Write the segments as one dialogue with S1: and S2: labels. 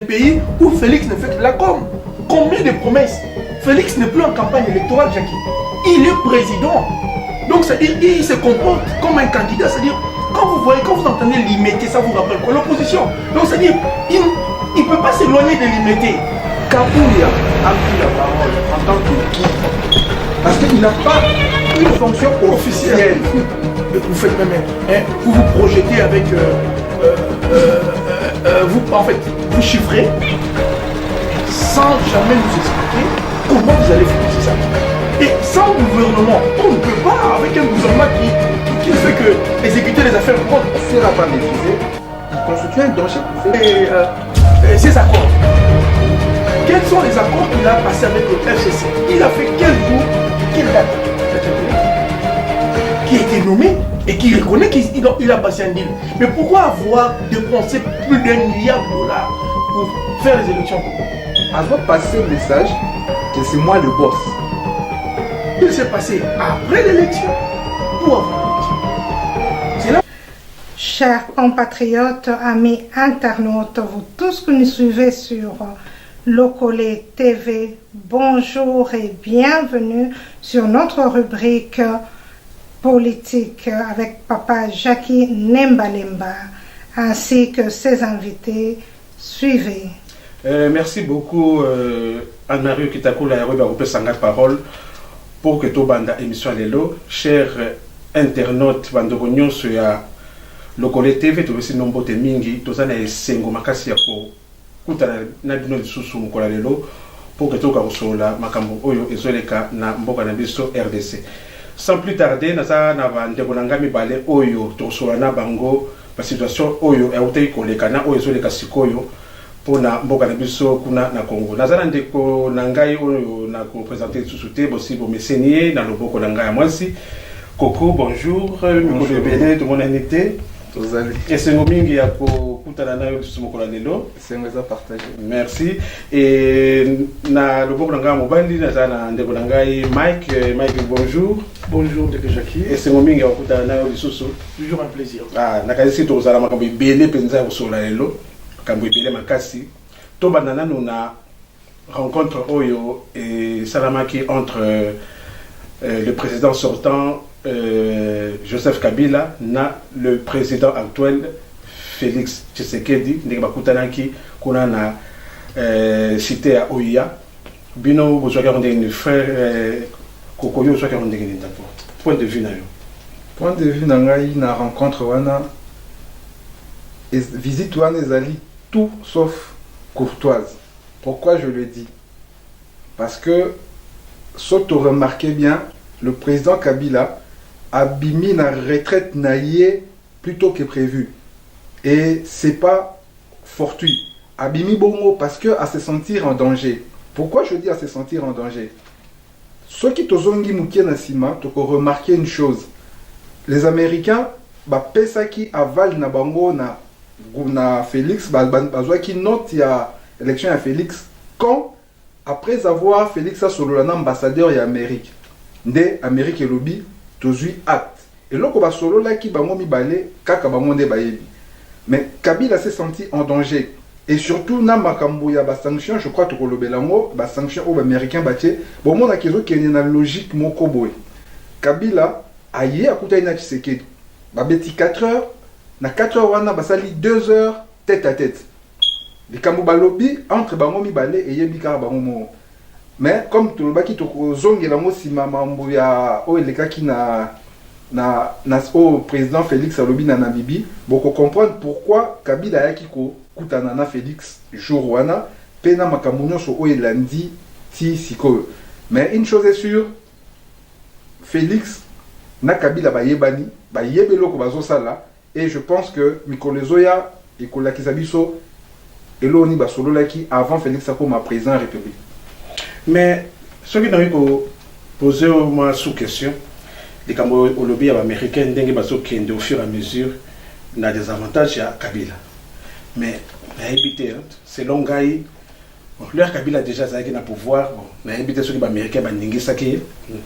S1: pays où Félix ne fait que de la com. Combien de promesses? Félix n'est plus en campagne électorale, Jackie. Il est président. Donc, c'est-à-dire, il se comporte comme un candidat. C'est-à-dire, quand vous voyez, quand vous entendez limiter, ça vous rappelle quoi? L'opposition. Donc, c'est-à-dire, il ne peut pas s'éloigner de limiter.
S2: Kabouya a pris la parole en tant que qui? Parce qu'il n'a pas une fonction officielle.
S1: Vous faites même, hein, vous vous projetez avec, vous, en fait, vous chiffrez sans jamais nous expliquer comment vous allez financer ça. Et sans gouvernement, on ne peut pas, avec un gouvernement qui ne fait que exécuter les affaires propres.
S2: S'il n'a pas maîtrisé, il constitue un danger pour faire.
S1: Et ces accords, quels sont les accords qu'il a passés avec le FCC? Il a fait quel jour, quelle date? Qui a été nommé et qui reconnaît qu'il a passé un deal. Mais pourquoi avoir dépensé plus d'$1 milliard pour faire les élections?
S2: Avant de passer le message que c'est moi le boss.
S1: Il s'est passé après l'élection ou avant l'élection. C'est là.
S3: Chers compatriotes, amis internautes, vous tous que nous suivez sur Lokole TV, bonjour et bienvenue sur notre rubrique politique avec Papa Jackie Nembalemba ainsi que ses invités. Suivez.
S4: Merci beaucoup Anne-Marie Kitakula et Robert Sanga parole pour que tu banda émission lelo. Chers internautes, bandoko nyonso ya Lokole TV, tu besi nombo te mingi, tozana esengo makasi ya ko kutana na bino lisusu mukola lelo pour que tu karosola makambo oyo ezoleka na mboka na biso RDC. Sans plus tarder, naza na bandeko nanga mibale oyo tosola na bango ba situation oyo ya utei koleka na oyo ezoleka sikoyo pona mboka na biso kuna na Congo. Nazana ndeko na ngai oyo na ko présenter sous-souté bosi bo mesenie na loboko na ngai mwasi. Coco, bonjour. Mikolo bene tout le monde a été.
S2: Tozali.
S4: Et c'est ngomingi ya ko kutana na yo tsumokola lelo.
S2: C'est ngeza partager.
S4: Merci. Et na loboko na ngai mobali nazana ndeko na ngai Mike, bonjour.
S1: Bonjour, Deke Jackie.
S4: Et c'est ngomingi ya kutana na yo lisusu.
S1: Toujours un plaisir.
S4: Ah, nakasi tozala makambo ibele penza ya kosola lelo. Makambo ibele makasi. Tobanda nanu na rencontre oyo et salamaki entre le président sortant Joseph Kabila na le président actuel Félix Tshisekedi ndenge bakutanaki kuna na cité à Oya bino bozwaki ndenge frère Kokoyo bozwaki ndenge d'abord point de vue na yo.
S2: Point de vue na ngai na rencontre wana visite wana ezali tout sauf courtoise. Pourquoi je le dis? Parce que si tu remarquez bien, le président Kabila a bimi na retraite naïe plutôt que prévu. Et c'est pas fortuit. A bimi bongo parce que à se sentir en danger. Pourquoi je dis à se sentir en danger? Ceux qui tozongi mukie na sima, tu peux remarquer une chose. Les Américains, ba pesa qui aval na bango na Félix, bazwa qui note ya élection à Félix quand après avoir Félix a solo la ambassadeur ya Amérique. Nde Amérique et lobby tozui acte. Et loko ba solo la ki bango mibale kaka bango nde bayebi. Mais Kabila s'est senti en danger. Et surtout na makambo ya ba sanction, je crois to kolobelango ba sanction au américain batie. Bon mona kezo ki na logique moko boy. Kabila aye akuta ina Tshisekedi. Ba beti 4 heures, na 4 heures wana basali 2 heures tête à tête. Les kambo balobi entre bango mibale et yebi kaka bango mo. Mais comme tout le baki to zongela mo sima mambo ya o elekaki na au président Félix alobi na Namibie, boko comprendre pourquoi Kabila yaki ko kutana na Félix jour wana pena makambo nyonso o elandi ti siko. Mais une chose est sûre, Félix na Kabila bayebani, bayebelo ko bazosala et je pense que Mikolo Zoya et kolakisa biso elo ni basolo laki avant Félix akoma président de la République.
S4: Mais ce qui n'a pas posé moi sous question, les Cambodgiens au lobby américain dengue baso kende au fur et à mesure n'a des avantages à Kabila. Mais n'a habité selon Gaï, leur Kabila déjà ça qui n'a pouvoir, n'a habité ceux qui américains bandingi ça qui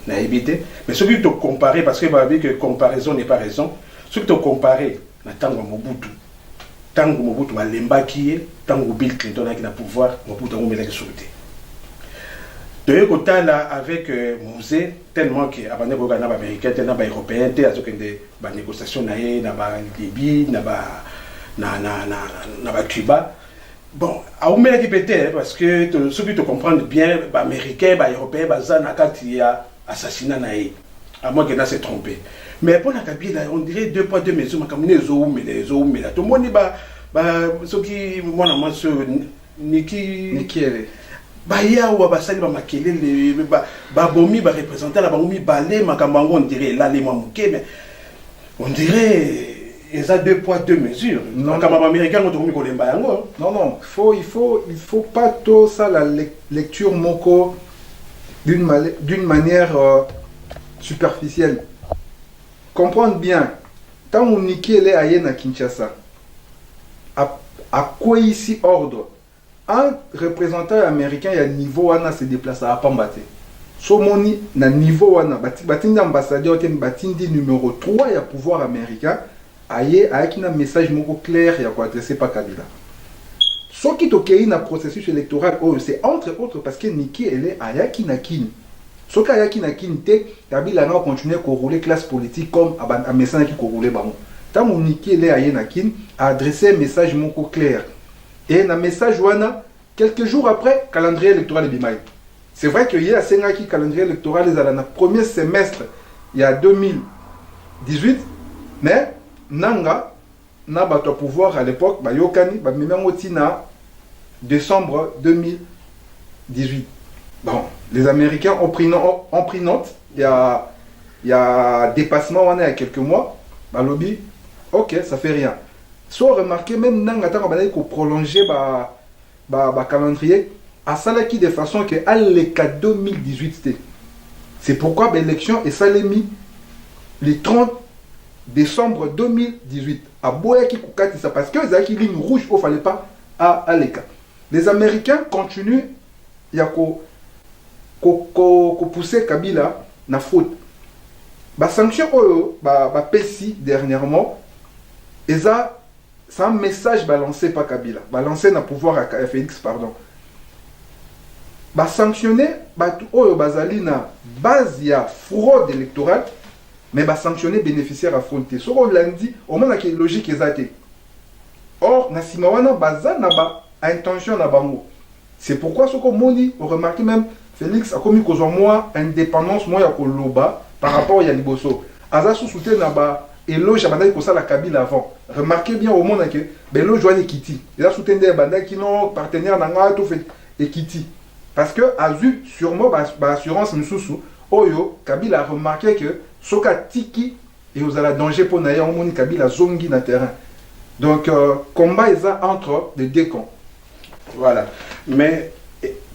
S4: n'a habité. Mais ceux qui te comparer parce que va dire que comparaison n'est pas raison. Ceux qui te comparer n'a tant Mobutu. tango Mobutu balembaki ye tango Bill Clinton aki na pouvoir Mobutu amelaki sauté de kotala avec Mouzé tellement que abandé ko na ba américain tellement ba européen te azokende ba négociation na ye na ba Libye na ba na ba Cuba bon amelaki pété parce que ceux qui te comprennent bien ba américain ba européen ba za na kati ya assassinat na ye à moins que na se trompé mais pour la Kabila on dirait deux poids deux mesures makamune zo mais tout le monde ceux qui moi ce Niki baya ou basali ba makelele ba bomi ba représenter la bomi balé makambango on dirait là les mamouké mais on dirait ils ont deux poids deux mesures non comme américain on trouve kolemba yango
S2: non il faut pas tout ça la lecture moko d'une manière superficielle. Comprendre bien tant on Niki est ailleurs à Kinshasa à quoi ici ordre un représentant américain il y a niveau wana se déplace à Pambate so moni na niveau wana batindi ambassadeur ten batindi numéro 3 ya pouvoir américain aye ayaki na message moko clair ya ko adresser pa Kabila so qui tokei na processus électoral oh c'est entre autres parce que Niki elle est ayaki na kini so ka ayaki na kini te Kabila na continuer ko rouler classe politique comme a message qui ko rouler bango tant mon Niki elle est aye na kini a adressé un message moko clair. Et dans le message, quelques jours après, calendrier électoral de Bimaï. C'est vrai qu'il y a un calendrier électoral dans le premier semestre, il y a 2018, mais Nanga n'a pas de pouvoir à l'époque, Yokani, décembre 2018. Bon, les Américains ont pris note, il y a dépassement il y a quelques mois, lobby, ok, ça fait rien. Soit remarqué même Nanga ko prolonger ba calendrier à salaki de façon que à l'éca 2018 c'est pourquoi l'élection est salémi le 30 décembre 2018 à Boyaki Koukati ça parce que les aki ligne rouge il fallait pas à l'éca les Américains continuent ya ko pousser Kabila na faute ba sanction ba PESI dernièrement et ça c'est un message balancé par Kabila, balancé dans le pouvoir à Félix, pardon. Sanctionner, bazali na base ya fraude électorale, mais sanctionner bénéficiaire à frontière. Ce qu'on l'a dit, au moins la logique est. Or, na simawana baza na ba intention na bango. C'est pourquoi ce qu'on moni, on remarque même Félix a commis qu'aux moi indépendance moi ya koloba par rapport à Liboso. Aza sous soutien na ba éloge à Bandai Kosa la Kabila avant. Remarquez bien au monde que Belo Joanne Kiti. Il a soutenu des Bandai qui n'ont partenaire dans tout fait et Kiti. Parce que a vu sûrement assurance Moussou, Oyo, Kabila a remarqué que Soka Tiki et vous avez danger pour Naya au monde Kabila zongi na terrain. Donc combat est entre les deux camps.
S4: Voilà. Mais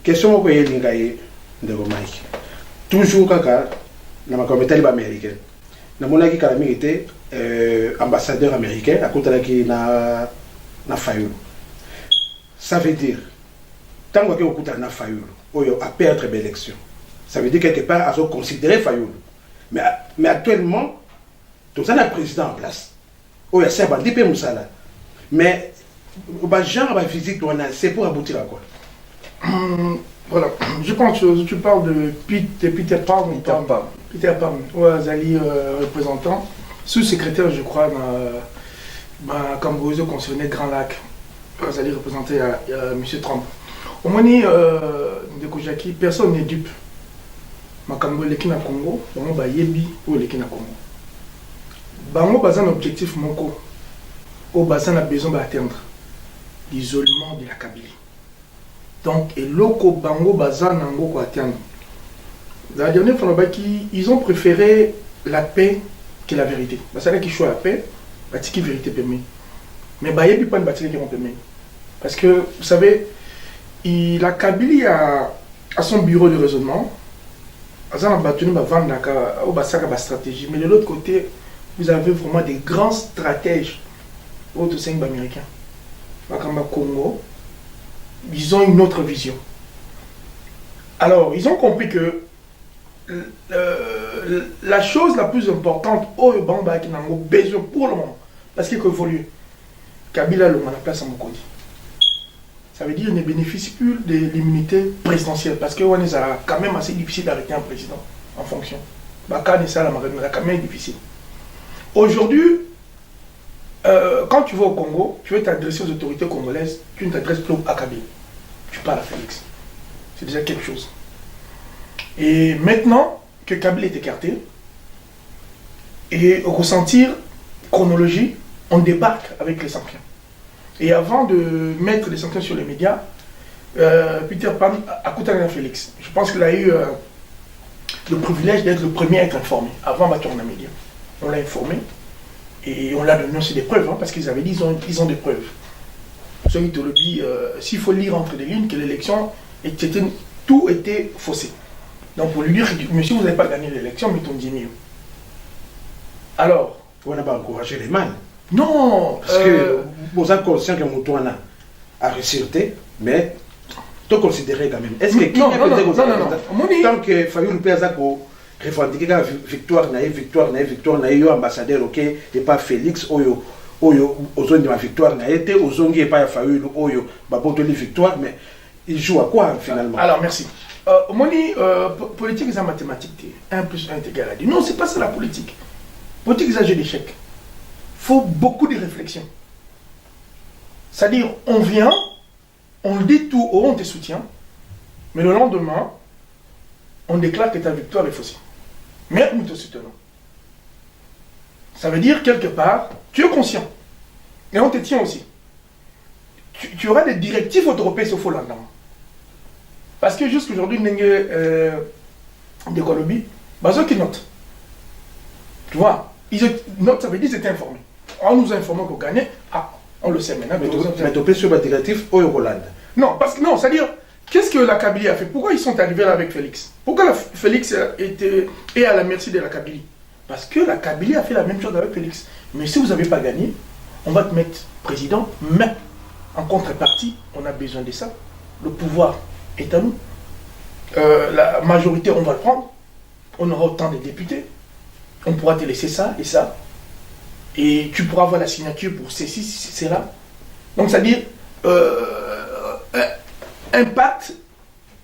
S4: question que vous avez de Mike. Toujours kaka na makomité américaine. Na monaki kalami était ambassadeur américain à côté de na Fayulu. Ça veut dire tant que vous na Fayulu, oyo a perdre l'élection. Ça veut dire quelque part à considérer Fayulu. Mais actuellement tout ça le président en place. Oyo c'est ba dipé musala. Mais ba genre ba visite c'est pour aboutir à quoi?
S1: Voilà, je pense que tu parles de Peter Pan. Peter Pan, Zali représentant, sous-secrétaire, je crois, dans Cambodge concerné Grand Lac. Zali représenté à M. Trump. Au moins, personne n'est dupe. Makambo leki na Congo, bango ba yebi ou leki na Congo. Bango bazan un objectif moko, au bazan a besoin d'atteindre l'isolement de la Kabylie. Donc, et loko bango bazan nango ko atteindre. La dernière fois, ils ont préféré la paix que la vérité. C'est là qu'ils choisissent la paix, parce que la vérité permet. Mais il n'y a pas de bâtiment qui permet. Parce que, vous savez, la Kabylie a son bureau de raisonnement. Ils ont battu une stratégie. Mais de l'autre côté, vous avez vraiment des grands stratèges au sein américains. Congo, ils ont une autre vision. Alors, ils ont compris que la chose la plus importante au Bamba qui n'a besoin pour le moment, parce qu'il évolue, Kabila le la place à Mokondi. Ça veut dire qu'il ne bénéficie plus de l'immunité présidentielle parce que c'est quand même assez difficile d'arrêter un président en fonction. Baka n'est ça la marine, c'est quand même difficile. Aujourd'hui, quand tu vas au Congo, tu veux t'adresser aux autorités congolaises, tu ne t'adresses plus à Kabila. Tu parles à Félix. C'est déjà quelque chose. Et maintenant que Kabila est écarté, et au ressentir chronologie, on débarque avec les sanctions. Et avant de mettre les sanctions sur les médias, Peter Pan a coûté à Félix. Je pense qu'il a eu le privilège d'être le premier à être informé, avant de tourner les médias. On l'a informé et on l'a donné aussi des preuves, parce qu'ils avaient dit ils ont des preuves. Ceux qui te le disent, s'il faut lire entre les lignes, que l'élection, tout était faussé. Donc pour lui dire, monsieur, vous n'avez pas gagné l'élection, mais ton mieux. Alors,
S4: on n'a pas encouragé les mal.
S1: Non,
S4: parce que vous êtes conscient que Moutouana a réussi, mais tu considérez quand même. Est-ce que
S1: non,
S4: tant que Fayou Péazako revendique la victoire, ambassadeur, ok, et pas Félix, oyo, aux zones de la victoire, aux zones et pas Fayou, oyo, babotoli victoire, mais il joue à quoi finalement?
S1: Alors merci. Politique, c'est en mathématiques, 1 plus 1 est égal à 10. Non, c'est pas ça la politique. Politique, c'est un jeu d'échecs. Il faut beaucoup de réflexion. C'est-à-dire, on vient, on le dit tout haut, on te soutient, mais le lendemain, on déclare que ta victoire est faussée. Mais nous te soutenons. Ça veut dire, quelque part, tu es conscient. Et on te tient aussi. Tu auras des directives européennes au faux lendemain. Parce que jusqu'aujourd'hui, des Colombies, ceux qui notent. Tu vois, ils notent, ça veut dire qu'ils étaient informés. On nous a informé qu'on gagnait. Ah, on le sait maintenant.
S4: Mais tu peux sur la directive au Hollande.
S1: Non, parce que non, c'est-à-dire, qu'est-ce que la Kabylie a fait? Pourquoi ils sont arrivés là avec Félix? Pourquoi Félix est à la merci de la Kabylie? Parce que la Kabylie a fait la même chose avec Félix. Mais si vous n'avez pas gagné, on va te mettre président, mais en contrepartie, on a besoin de ça. Le pouvoir est à nous. La majorité, on va le prendre. On aura autant de députés. On pourra te laisser ça et ça. Et tu pourras avoir la signature pour ceci, c'est là. Donc, c'est-à-dire, impact,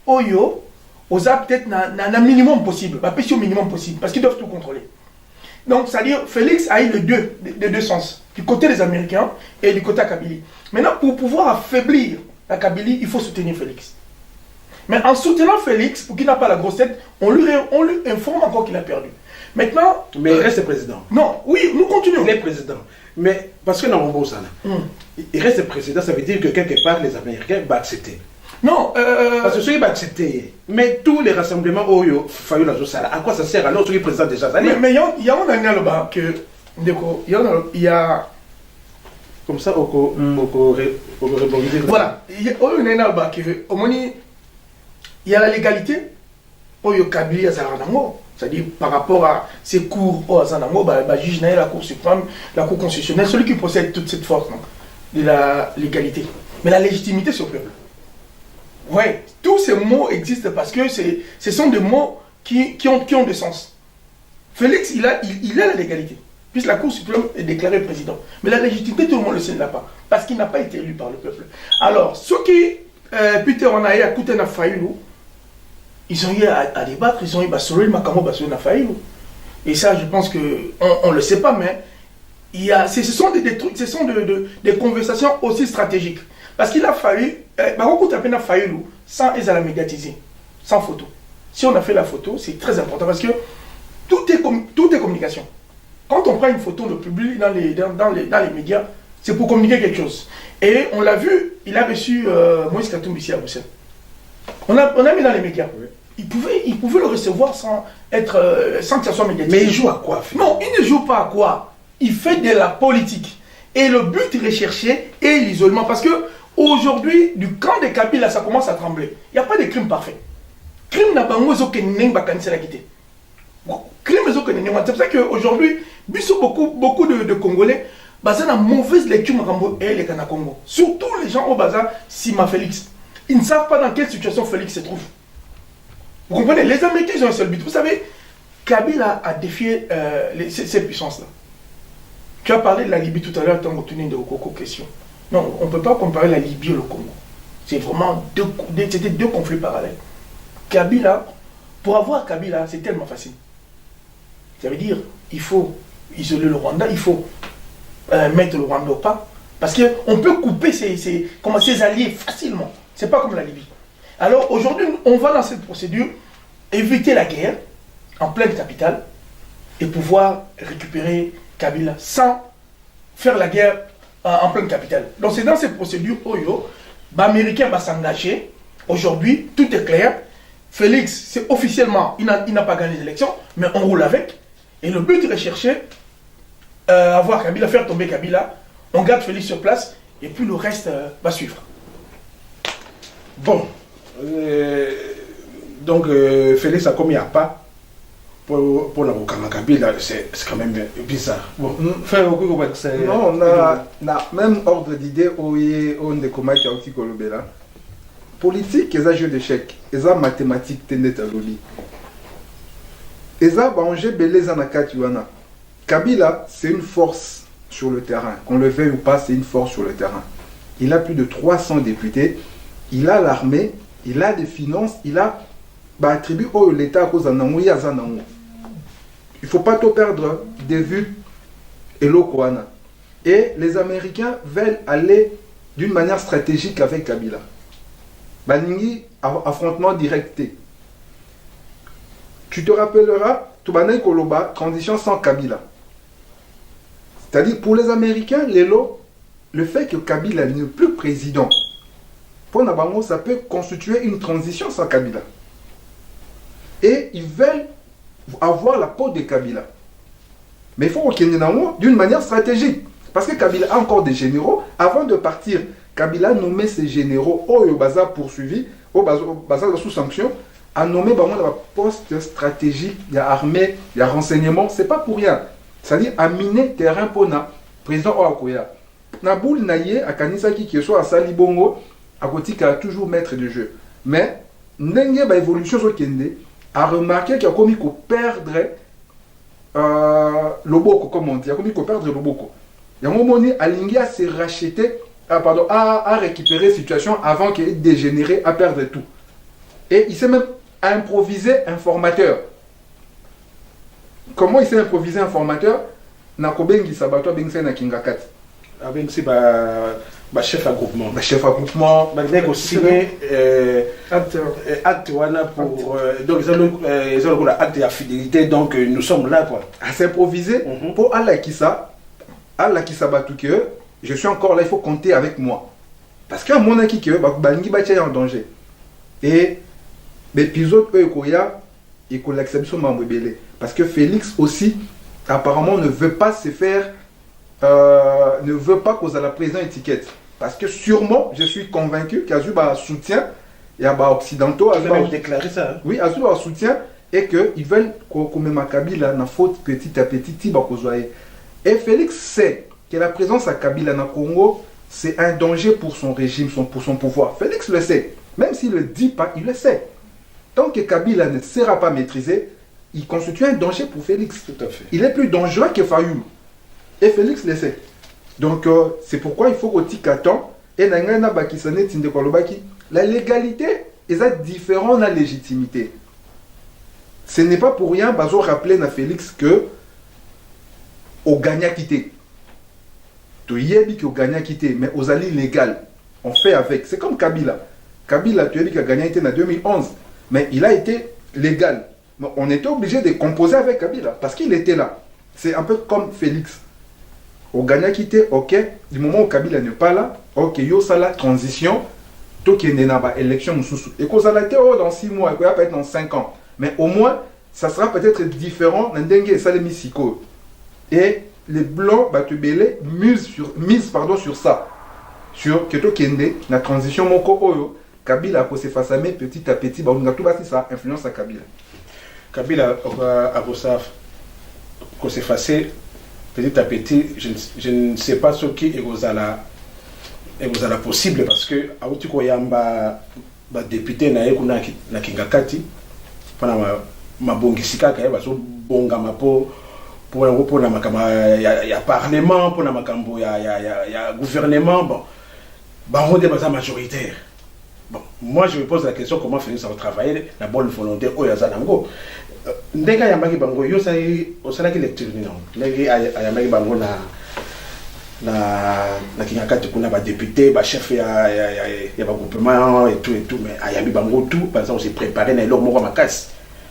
S1: Oyo, aux a peut-être un minimum possible, pas au minimum possible, parce qu'ils doivent tout contrôler. Donc, c'est-à-dire, Félix a eu les deux sens, du côté des Américains et du côté de la Kabylie. Maintenant, pour pouvoir affaiblir la Kabylie, il faut soutenir Félix. Mais en soutenant Félix, pour qu'il n'a pas la grosse tête, on lui informe encore qu'il a perdu. Maintenant...
S4: Mais il reste président.
S1: Non, oui, nous continuons.
S4: Il est président. Mais parce que dans mon beau ça, il reste président, ça veut dire que quelque part, les Américains vont accepter.
S1: Non,
S4: parce que ceux qui vont accepter, mais tous les rassemblements, Fayou la Jossala, à quoi ça sert alors ceux qui présentent déjà ça?
S1: Mais il y a un année là-bas que... Il y a...
S4: Comme ça, on rebondir.
S1: Voilà, il y a un année là-bas que... Il y a la légalité, Oyo Kabylie à Zaranango. C'est-à-dire par rapport à ces cours au Azanamo, juge la Cour suprême, la Cour constitutionnelle, celui qui possède toute cette force de la légalité. Mais la légitimité, c'est au peuple. Oui, tous ces mots existent parce que ce sont des mots qui ont du sens. Félix, il a la légalité, puisque la Cour suprême est déclarée président. Mais la légitimité, tout le monde le sait, ne l'a pas, parce qu'il n'a pas été élu par le peuple. Alors, ceux qui, Peter Onaye, a coûté un Fayou, ils ont eu à débattre, ils ont eu Basolé, Makamo, Basolé, Nafaïlou. Et ça, je pense qu'on ne le sait pas, mais ce sont des trucs, ce sont des conversations aussi stratégiques. Parce qu'il a fallu, beaucoup de peine Fayoulou, sans les la médiatiser, sans photo. Si on a fait la photo, c'est très important parce que tout est communication. Quand on prend une photo, on le publie dans les médias, c'est pour communiquer quelque chose. Et on l'a vu, il a reçu Moïse Katumbi ici à Bruxelles. On a mis dans les médias. Oui. Il pouvait le recevoir sans que ça soit médiatisé.
S4: Mais il joue à quoi?
S1: Non, il ne joue pas à quoi. Il fait de la politique. Et le but recherché est l'isolement. Parce que aujourd'hui, du camp des Kabila, ça commence à trembler. Il n'y a pas de crime parfait. Crime n'a pas de quitté. Crime c'est pour ça qu'aujourd'hui, beaucoup de Congolais, basés dans la mauvaise lecture et les Congo. Surtout les gens au bazar, Sima Félix. Ils ne savent pas dans quelle situation Félix se trouve. Vous comprenez? Les Américains ils ont un seul but. Vous savez, Kabila a défié ces puissances-là. Tu as parlé de la Libye tout à l'heure, tu as retenu de question. Non, on ne peut pas comparer la Libye et le Congo. C'est vraiment c'était deux conflits parallèles. Kabila, pour avoir Kabila, c'est tellement facile. Ça veut dire, il faut isoler le Rwanda, il faut mettre le Rwanda au pas. Parce qu'on peut couper ses alliés facilement. C'est pas comme la Libye. Alors aujourd'hui, on va dans cette procédure, éviter la guerre en pleine capitale et pouvoir récupérer Kabila sans faire la guerre en pleine capitale. Donc c'est dans cette procédure où l'Américain va s'engager. Aujourd'hui, tout est clair. Félix, c'est officiellement, il n'a pas gagné les élections, mais on roule avec. Et le but est de chercher avoir Kabila, faire tomber Kabila. On garde Félix sur place et puis le reste va suivre.
S4: Bon, donc Félix a commis un pas pour la Kabila, c'est quand même bizarre. Bon,
S2: non, on a même ordre d'idée où on est comme Kauti Kolobela. Politique, c'est un jeu d'échecs, c'est un mathématique, tenet à l'oli. Et ça, Bangé Beleza Nakatiwana. Kabila, c'est une force sur le terrain. Qu'on le veuille ou pas, c'est une force sur le terrain. Il a plus de 300 députés, il a l'armée, il a des finances, il a attribué au l'État à cause d'un amour. Il ne faut pas tout perdre de vue et l'Okwana. Et les Américains veulent aller d'une manière stratégique avec Kabila. Baningi, affrontement directé. Tu te rappelleras, Toubanei Koloba, transition sans Kabila. C'est-à-dire, pour les Américains, le fait que Kabila n'est plus président, pour Nabango, ça peut constituer une transition sans Kabila. Et ils veulent avoir la peau de Kabila. Mais il faut qu'il y ait d'une manière stratégique. Parce que Kabila a encore des généraux. Avant de partir, Kabila nommait ses généraux au Baza poursuivi, au Baza sous sanction, a nommé un poste stratégique, il y a armée, il y a renseignement. Ce n'est pas pour rien. C'est-à-dire à miner terrain pour le président Oakoya. Naboul Naye, à Kanisaki, qui soit à Salibongo, à Kotika, a toujours maître de jeu. Mais, Nenge, évolution sur Kende, a remarqué qu'il a commis qu'on perdrait Loboko, comme on dit. Il a commis qu'on perdrait Loboko. Il y a un moment donné, Alingi a se racheté, à récupérer la situation avant qu'il ait dégénéré, à perdre tout. Et il s'est même improvisé informateur. Comment il s'est improvisé informateur? Nakobengi Sabato Bengse na Kingakati.
S4: Avec chef à groupement.
S2: Chef à groupement.
S4: Il a signé acte pour. Donc, ils ont acte de fidélité, donc nous sommes là, quoi.
S2: À s'improviser pour Allah Kissa Batuke, je suis encore là, il faut compter avec moi. Parce qu'à mon avis, Balingi Batia est en danger. Et l'épisode Koya, il faut l'accepter sur Mambébélé. Parce que Félix aussi, apparemment, ne veut pas se faire. Ne veut pas causer à la présidente étiquette. Parce que sûrement, je suis convaincu qu'il y a eu un soutien, il y a des occidentaux.
S4: Ils veulent déclarer ça. Hein?
S2: Oui, il y a eu un soutien et qu'ils veulent qu'on mette Kabila dans faute petit à petit. Et Félix sait que la présence à Kabila dans le Congo, c'est un danger pour son régime, pour son pouvoir. Félix le sait. Même s'il ne le dit pas, il le sait. Tant que Kabila ne sera pas maîtrisé, il constitue un danger pour Félix.
S4: Tout à fait.
S2: Il est plus dangereux que Fayoum. Et Félix le sait. Donc, c'est pourquoi il faut que Tikaton et la légalité est différente de la légitimité. Ce n'est pas pour rien, Bazo rappeler à Félix que au gagnant quitté. Tu y es dit qu'au gagnant quitté, mais aux alliés légal, on fait avec. C'est comme Kabila. Kabila, tu as dit qu'il a gagné en 2011, mais il a été légal. Mais on était obligé de composer avec Kabila parce qu'il était là. C'est un peu comme Félix. Au gagnant quitté, ok, du moment où Kabila n'est pas là, ok, yo ça la transition, tout qui est né dans l'élection, et qu'on ça été dans 6 mois, et qu'on va peut-être dans 5 ans. Mais au moins, ça sera peut-être différent dans Dengue et Salemissiko. Et les blancs, Batubele, misent sur ça. Sur Keto Kende, la transition Moko Oyo, Kabila a s'effacer petit à petit, on a tout bâti ça, influence à Kabila.
S4: Kabila a s'effacer petit à petit, je ne sais pas ce qui est possible parce que à outil koyamba ba député na ekuna na Kingakati pana mabongisika ka bazo bonga mapo pour na makama ya parlement pour na makambo ya gouvernement bon Bango de basa majoritaire. Bon, moi je me pose la question comment Félix va travailler la bonne volonté au Yazanango. Ndeka yambaki bango yo sa osala ki lecture ni non. Ndeka ayambaki bango na kinyakati kuna ba député, ba chef ya ba groupement et tout mais ayambi bango tout par exemple c'est préparé na leur moko makasi.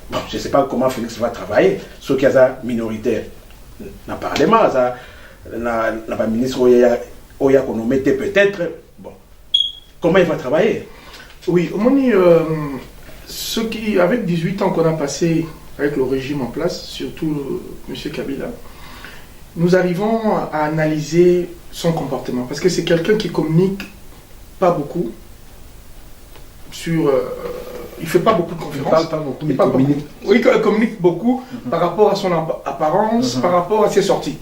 S4: Bon, je sais pas comment Félix va travailler ceux qui a minoritaire. Na parlement ça na ba ministre oya konomete peut-être. Bon. Comment il va travailler?
S1: Oui, Omoni, ceux qui, avec 18 ans qu'on a passé avec le régime en place, surtout M. Kabila, nous arrivons à analyser son comportement. Parce que c'est quelqu'un qui communique pas beaucoup sur... il ne fait pas beaucoup de conférences.
S2: Il ne parle pas beaucoup, mais il communique.
S1: Oui, il communique beaucoup par rapport à son apparence, par rapport à ses sorties.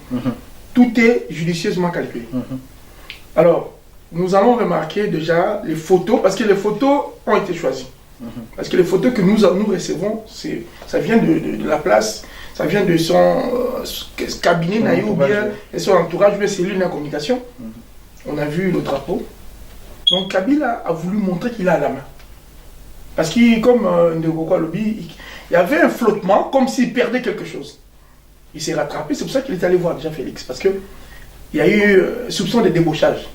S1: Tout est judicieusement calculé. Alors, nous allons remarquer déjà les photos, parce que les photos ont été choisies. Parce que les photos que nous recevons, ça vient de la place, ça vient de son cabinet naïf ou bien de son entourage, mais c'est lui la communication. On a vu le drapeau. Donc Kabila a voulu montrer qu'il a la main. Parce que, comme Ndegoko Alobi, il y avait un flottement, comme s'il perdait quelque chose. Il s'est rattrapé, c'est pour ça qu'il est allé voir déjà Félix, parce qu'il y a eu soupçon de débauchage.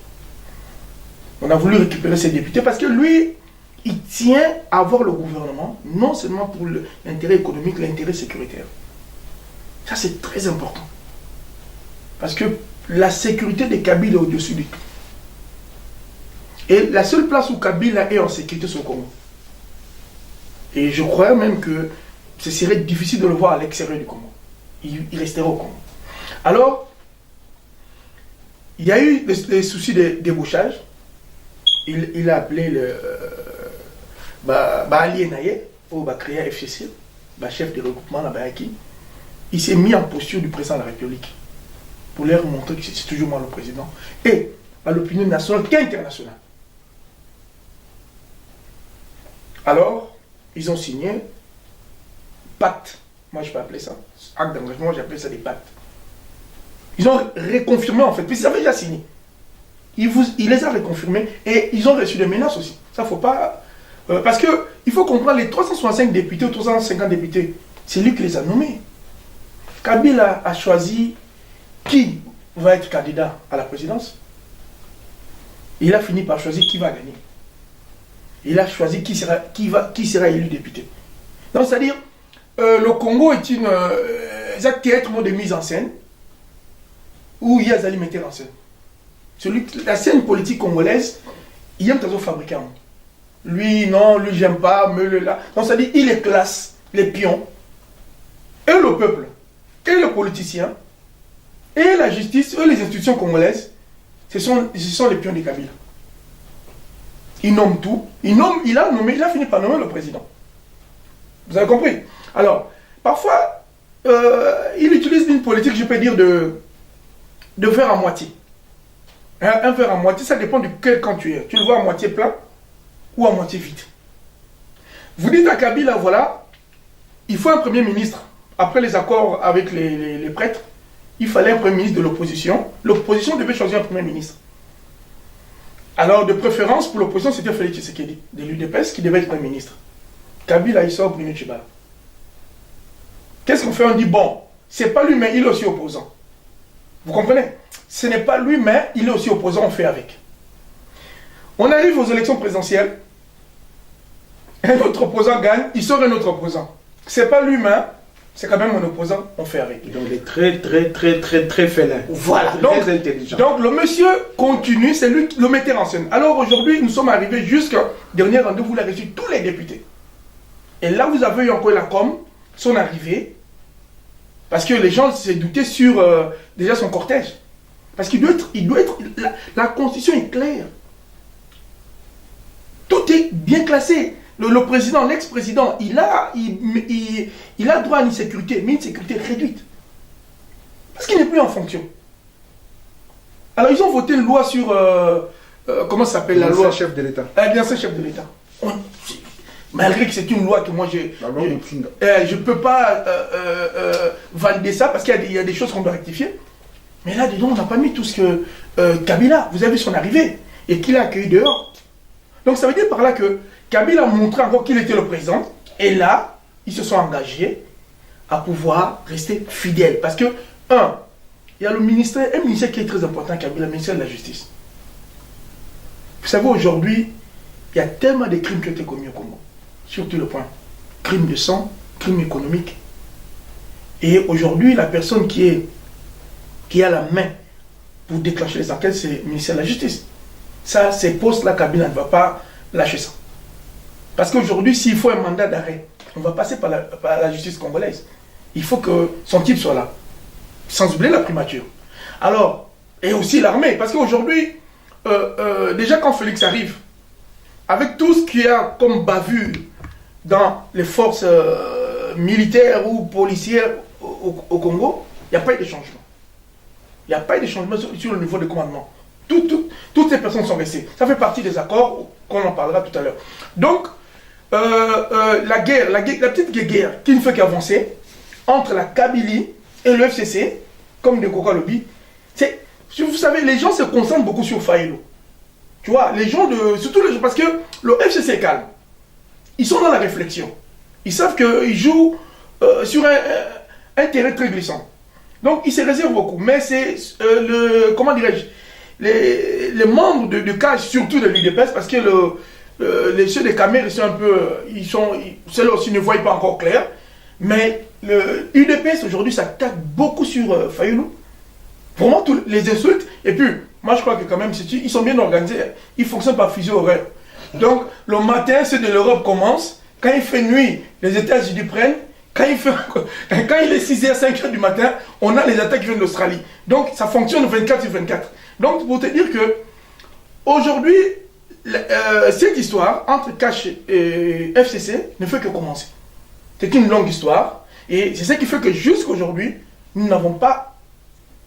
S1: On a voulu récupérer ses députés parce que lui, il tient à avoir le gouvernement, non seulement pour l'intérêt économique, l'intérêt sécuritaire. Ça, c'est très important. Parce que la sécurité de Kabila est au-dessus de tout. Et la seule place où Kabila est en sécurité, c'est au Congo. Et je crois même que ce serait difficile de le voir à l'extérieur du Congo. Il resterait au Congo. Alors, il y a eu des soucis de débauchage. Il a appelé le Ali Naye, ou créé FCC, chef de regroupement là-bas. Il s'est mis en posture du président de la République pour leur montrer que c'est toujours moi le président. Et à l'opinion nationale qu'internationale. Alors, ils ont signé pacte. Moi, je peux appeler ça. Acte d'engagement, j'appelle ça des pactes. Ils ont reconfirmé en fait, puis ils avaient déjà signé. Il les a reconfirmés et ils ont reçu des menaces aussi. Ça, faut pas... parce qu'il faut comprendre, les 365 députés ou 350 députés, c'est lui qui les a nommés. Kabila a choisi qui va être candidat à la présidence. Il a fini par choisir qui va gagner. Il a choisi qui sera élu député. Donc, c'est-à-dire, le Congo est un théâtre de mise en scène où il y a des metteurs en scène. La scène politique congolaise, il y a un trésor fabricant. Lui, non, lui, j'aime pas, me le là. Donc, ça dit, il les classe, les pions, et le peuple, et le politicien, et la justice, et les institutions congolaises, ce sont les pions de Kabila. Il nomme tout, il a fini par nommer le président. Vous avez compris? Alors, parfois, il utilise une politique, je peux dire, de faire à moitié. Un verre à moitié, ça dépend de quel camp tu es. Tu le vois à moitié plein ou à moitié vide. Vous dites à Kabila, voilà, il faut un premier ministre. Après les accords avec les prêtres, il fallait un premier ministre de l'opposition. L'opposition devait choisir un premier ministre. Alors, de préférence, pour l'opposition, c'était Félix Tshisekedi, de l'UDPS, qui devait être premier ministre. Kabila, il sort Bruno Tshibala. Qu'est-ce qu'on fait? On dit, bon, c'est pas lui, mais il est aussi opposant. Vous comprenez? Ce n'est pas lui, mais il est aussi opposant, on fait avec. On arrive aux élections présidentielles, un autre opposant gagne, il sort un autre opposant. C'est pas lui, mais c'est quand même un opposant, on fait avec.
S4: Donc il est très félin.
S1: Voilà,
S4: très intelligent.
S1: Donc le monsieur continue, c'est lui le metteur en scène. Alors aujourd'hui, nous sommes arrivés jusqu'à dernier rendez-vous, il a reçu tous les députés. Et là, vous avez eu encore la com, son arrivée, parce que les gens s'est douté sur déjà son cortège. Parce qu'il doit être, la constitution est claire. Tout est bien classé. Le président, l'ex-président, il a droit à une sécurité, mais une sécurité réduite. Parce qu'il n'est plus en fonction. Alors ils ont voté une loi sur, comment ça s'appelle la loi?
S2: Chef de l'État.
S1: Bien sûr, chef de l'État. Malgré que c'est une loi que moi je ne peux pas valider ça parce qu'il y a des choses qu'on doit rectifier. Mais là, dedans, on n'a pas mis tout ce que Kabila, vous avez vu son arrivée. et qu'il a accueilli dehors. Donc ça veut dire par là que Kabila a montré encore qu'il était le président. Et là, ils se sont engagés à pouvoir rester fidèles. Parce que, un, il y a un ministère qui est très important, Kabila, le ministère de la Justice. Vous savez, aujourd'hui, il y a tellement de crimes qui ont été commis au Congo. Surtout le point. Crimes de sang, crimes économiques. Et aujourd'hui, la personne qui a la main pour déclencher les enquêtes, c'est le ministère de la Justice. Ça, ces postes-là, Kabila ne va pas lâcher ça. Parce qu'aujourd'hui, s'il faut un mandat d'arrêt, on va passer par la justice congolaise. Il faut que son type soit là. Sans oublier la primature. Alors, et aussi l'armée. Parce qu'aujourd'hui, déjà quand Félix arrive, avec tout ce qu'il y a comme bavure dans les forces militaires ou policières au Congo, il n'y a pas eu de changement. Il n'y a pas eu de changement sur le niveau de commandement. Toutes ces personnes sont restées. Ça fait partie des accords qu'on en parlera tout à l'heure. Donc, la petite guerre qui ne fait qu'avancer entre la Kabylie et le FCC, comme de Coca Lobby, vous savez, les gens se concentrent beaucoup sur Fayulu. Tu vois, les gens surtout les gens, parce que le FCC est calme. Ils sont dans la réflexion. Ils savent qu'ils jouent sur un terrain très glissant. Donc, ils se réservent beaucoup. Mais c'est comment dirais-je, les membres de CAGE, surtout de l'UDPS, parce que ceux des caméras, ils sont un peu, ceux-là aussi ne voient pas encore clair. Mais l'UDPS aujourd'hui s'attaque beaucoup sur Fayulu. Vraiment, tous les insultes. Et puis, moi je crois que quand même, ils sont bien organisés. Ils fonctionnent par fuseau horaire. Donc, le matin, ceux de l'Europe commencent. Quand il fait nuit, les États-Unis prennent. Quand il est 6h, 5h du matin, on a les attaques qui viennent d'Australie. Donc, ça fonctionne 24 sur 24. Donc, pour te dire que, aujourd'hui, cette histoire entre Cash et FCC ne fait que commencer. C'est une longue histoire. Et c'est ce qui fait que jusqu'aujourd'hui, nous n'avons pas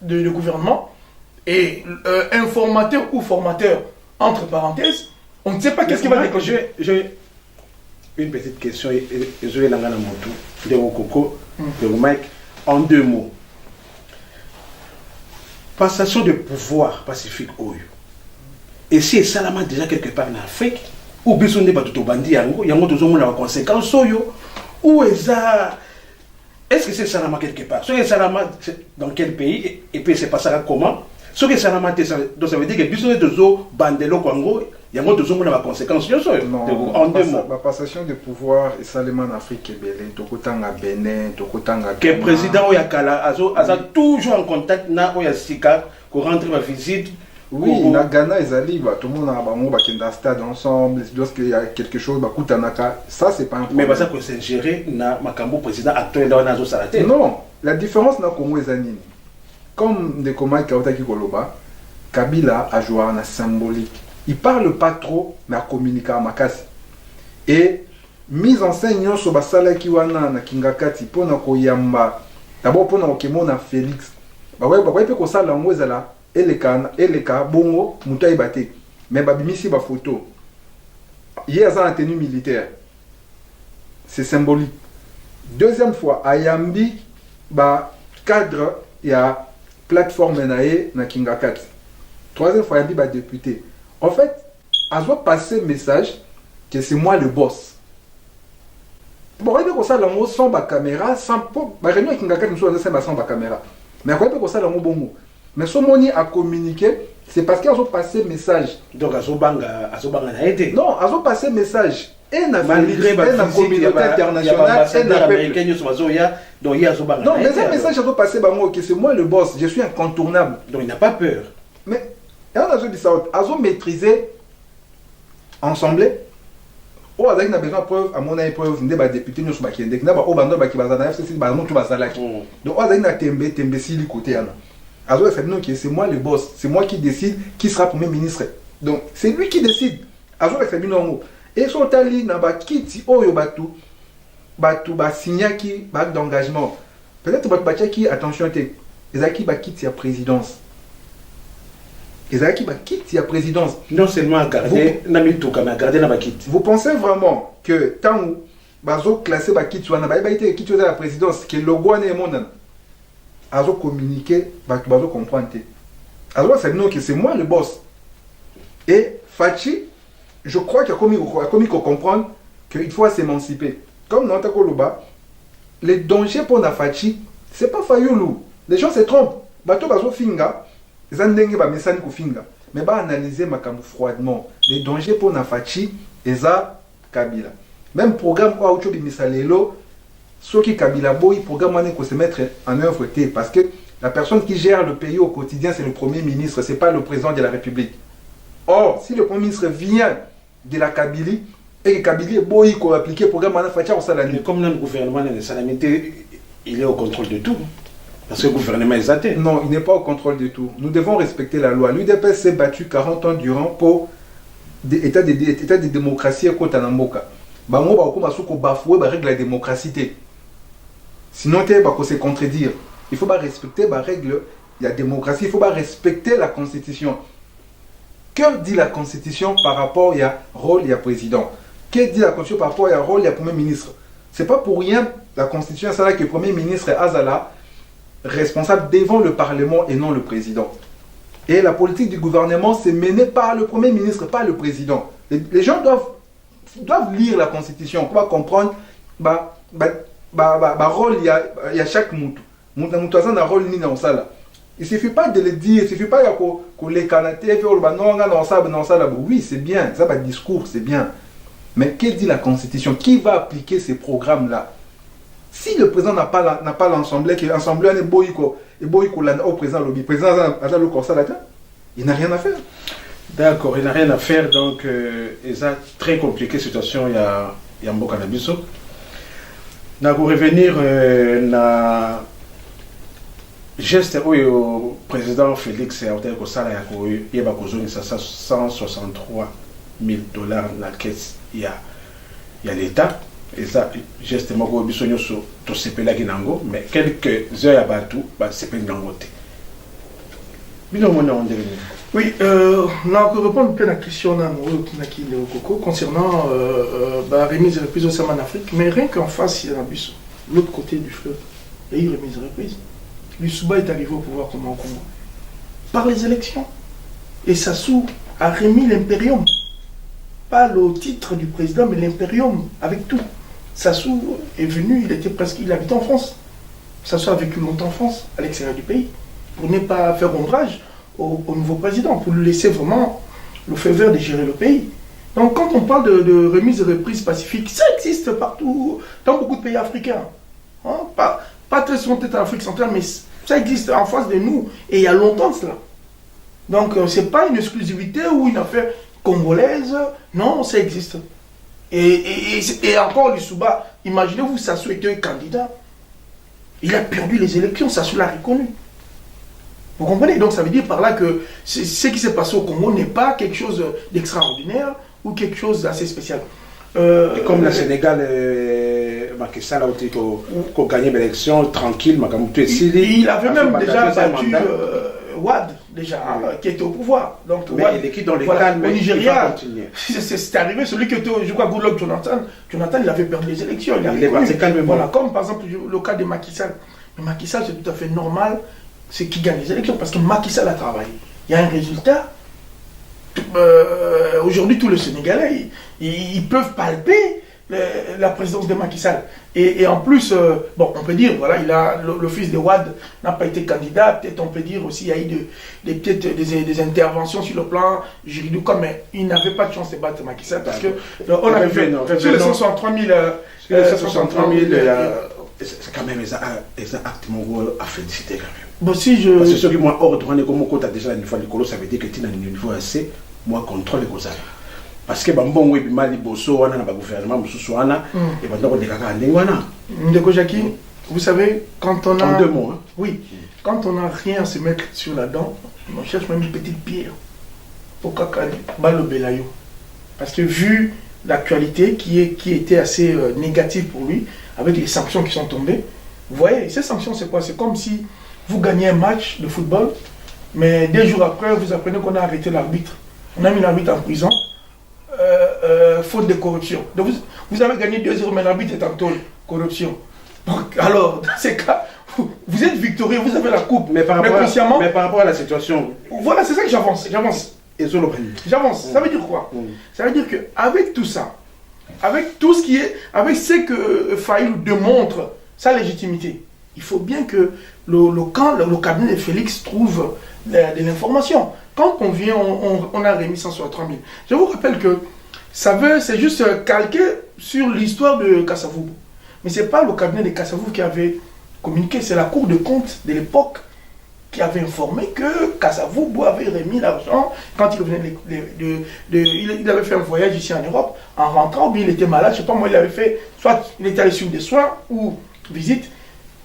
S1: de gouvernement. Et informateur ou formateur, entre parenthèses, on ne sait pas qu'est-ce qui va déclencher.
S4: J'ai une petite question. Je vais l'engager à mon tour. De Okoko, de Mike, en 2 mots. Passation de pouvoir pacifique. Et si ça l'a déjà quelque part en Afrique, ou bien on est pas tout au bandit, il y a des conséquences. Ou est-ce que c'est Salama quelque part? Ce que Salama, dans quel pays? Et puis c'est pas ça comment? Ce que Salama, donc ça veut dire que plus on est de bandelo Congo, il y a des conséquences.
S2: Non,
S4: en 2 mots.
S2: La passation de pouvoir est seulement en Afrique et Bénin, Tokotanga Bénin, Tokotanga.
S4: Que le président Oyakala a toujours en contact na Oyasika pour rentrer ma visite.
S2: Oui, na Ghana et Zali, tout le monde a un stade ensemble, lorsqu'il y a quelque chose, ça c'est pas un problème.
S4: Mais ça que c'est géré na Makambo président actuel dans la Salate.
S2: Non, la différence na Congo et Zanini. Comme de Koma Kaotaki Koloba, Kabila a joué en symbolique. Il parle pas trop, mais il communique à Makasi. Et mise en scène sur Basala Kiwana na Kingakati pour na Koyamba. D'abord pour na Okemona Félix. Ouais, peut que ça l'angozala. Et les cas, bongo, mouta ibate. Mais babimisi ba photo. Hier, ça a tenue militaire. C'est symbolique. Deuxième fois, Ayambi, ba cadre, il y a plateforme nae na Kingakati. Troisième fois, Ayambi, ba député. En fait, à doit passer message que c'est moi le boss. Bon, il y a ça l'ango sans ba caméra, sans ba réunion Kingakati, nous sommes sans ba caméra. Mais il y a ça l'ango bongo. Mais ce moni a communiqué, c'est parce qu'ils ont passé message.
S4: Donc, Azobanga n'a été.
S2: Non, ils ont passé message. Et la
S4: communauté internationale, et la américaine, donc il y a Azobanga.
S2: Non, mais un message a passé, que c'est moi le boss, je suis incontournable.
S4: Donc il n'a pas peur.
S2: Mais, on a dit ça, ils ont maîtrisé ensemble. Oh, ils ont besoin de preuves, à mon avis, preuves, ils ont député, ils ont dit, ils ont dit, alors, c'est moi le boss, c'est moi qui décide qui sera Premier ministre. Donc, c'est lui qui décide. Alors, et son tali n'a pas quitté Oyo Batu, signaki, d'engagement. Peut-être que qui attention, Ezaki va quitter la présidence. Ezaki va quitter la présidence.
S4: Non seulement à garder,
S2: vous pensez vraiment que tant où Bazo classé va quitter la présidence, que le Gouane est mon communiquer, bazo comprendre. Alors c'est nous que c'est moi le boss. Et Fachi, je crois qu'il y a commis qu'on comprendre qu'il faut s'émanciper. Comme dans Takoloba, les dangers pour Fachi, c'est pas Fayoulou. Les gens se trompent. Bato bazo finga, zandenge ba mesani ko finga. Mais ba analyser makamou froidement. Les dangers pour Fachi et ça Kabila. Même programme quoi auto bimisalelo, ceux qui Kabila boy programme ne ko se mettre en œuvre parce que la personne qui gère le pays au quotidien c'est le premier ministre, c'est pas le président de la République. Or, si le premier ministre vient de la Kabylie et que Kabylie est boy qu'on appliquer le programme Fachi au salaire.
S4: Mais comme notre gouvernement de salamité, il est au contrôle de tout. Parce que le gouvernement est athée.
S2: Non, il n'est pas au contrôle de tout. Nous devons respecter la loi. L'UDPS s'est battu 40 ans durant pour l'état de démocratie à Kotanamboka. Bango ba ko basuko bafoué ba règle la démocratie. Sinon te ba ko se contredire. Il faut pas respecter la règle la démocratie, il faut pas respecter la constitution. Que dit la constitution par rapport à rôle et à président? Que dit la constitution par rapport à rôle et à premier ministre? C'est pas pour rien la constitution c'est là que le premier ministre est Azala responsable devant le Parlement et non le président. Et la politique du gouvernement, c'est menée par le Premier ministre, pas le président. Les gens doivent lire la Constitution pour comprendre rôle il y a chaque moutou. Moutou a un rôle ni dans ça. Il ne suffit pas de le dire, il ne suffit pas que les canatés oui, c'est bien, ça va discours, c'est bien. Mais que dit la Constitution? Qui va appliquer ces programmes-là? Si le président n'a pas l'ensemble, que l'ensemble est boyko au président, le président a le corps il n'a rien à faire.
S4: D'accord, il n'a rien à faire, donc c'est très compliqué situation, il y a un beau cannabis. Pour revenir na geste au président Félix Autel Kosala il y a 163 000 $ dans la caisse, il y a l'État. Et ça, justement, mais quelques heures à Batou, c'est pas une langue.
S5: Oui, on a répondre à la question concernant la remise et reprise au Saman Afrique, mais rien qu'en face, il y a un bus, l'autre côté du fleuve, il y a eu remise et reprise. L'Usuba est arrivé au pouvoir comme au Congo par les élections. Et Sassou a remis l'impérium. Pas le titre du président, mais l'impérium, avec tout. Sassou est venu, il habite en France. Sassou a vécu longtemps en France, à l'extérieur du pays, pour ne pas faire ombrage au nouveau président, pour lui laisser vraiment le feu vert de gérer le pays. Donc quand on parle de remise et reprise pacifique, ça existe partout, dans beaucoup de pays africains. Hein? Pas très souvent peut-être en Afrique centrale, mais ça existe en face de nous, et il y a longtemps cela. Donc ce n'est pas une exclusivité ou une affaire congolaise, non, ça existe. Et encore l'Issouba, imaginez-vous, Sassou était un candidat. Il a perdu les élections, Sassou l'a reconnu. Vous comprenez? Donc ça veut dire par là que ce qui s'est passé au Congo n'est pas quelque chose d'extraordinaire ou quelque chose d'assez spécial.
S4: Comme le Sénégal, Macky Sall a gagné l'élection tranquille,
S5: il avait même déjà battu Wade, qui était au pouvoir. Donc,
S4: mais il est qui dans les calmes,
S5: au Nigeria, c'est arrivé, celui qui était, je crois, Goodluck Jonathan, il avait perdu les élections. Il est parti calmement. Voilà, comme par exemple le cas de Macky Sall. Mais Macky Sall, c'est tout à fait normal, c'est qui gagne les élections, parce que Macky Sall a travaillé. Il y a un résultat. Aujourd'hui, tous les Sénégalais, ils peuvent palper la présidence de Macky Sall. Et en plus, bon, on peut dire, voilà, le fils de Wade n'a pas été candidat, peut-être on peut dire aussi il y a eu des interventions sur le plan juridique, mais il n'avait pas de chance de battre Macky Sall, parce que on avait fait sur les 163 000...
S4: c'est quand même des actes moraux à féliciter quand même.
S5: Bon, si je...
S4: Parce que ceux qui m'ont ordonné, comme on a déjà une fois le colo, ça veut dire que tu as un niveau assez, moi contrôle les causes. Parce que bon oui mali bosso wana na gouvernement mususu wana et bandako de kaka ndengwana
S5: ndeko Jackie, vous savez quand on a
S4: en 2 mots hein?
S5: Oui, quand on n'a rien à se mettre sur la dent, on cherche même une petite pierre pour kaka balo belayo, parce que vu l'actualité qui était assez négative pour lui avec les sanctions qui sont tombées, vous voyez ces sanctions c'est quoi? C'est comme si vous gagnez un match de football mais 2 jours après vous apprenez qu'on a arrêté l'arbitre, on a mis l'arbitre en prison. Faute de corruption. Donc vous avez gagné 2-0, mais l'arbitre est en tôle. Corruption. Donc, alors, dans ces cas, vous êtes victorieux, vous avez la coupe.
S4: Mais par rapport à la situation.
S5: Voilà, c'est ça que j'avance.
S4: Et sur le premier.
S5: J'avance. Ça veut dire quoi? Ça veut dire qu'avec tout ça, avec tout ce qui est, avec ce que Fayou démontre sa légitimité, il faut bien que le cabinet de Félix trouve de l'information. Quand on vient, on a remis 163 000. Je vous rappelle que c'est juste calqué sur l'histoire de Kassavoub. Mais ce n'est pas le cabinet de Kassavoub qui avait communiqué, c'est la Cour de compte de l'époque qui avait informé que Kassavoub avait remis l'argent quand il revenait il avait fait un voyage ici en Europe. En rentrant, ou bien il était malade, je ne sais pas moi, il avait fait, soit il était allé sur des soins ou visite,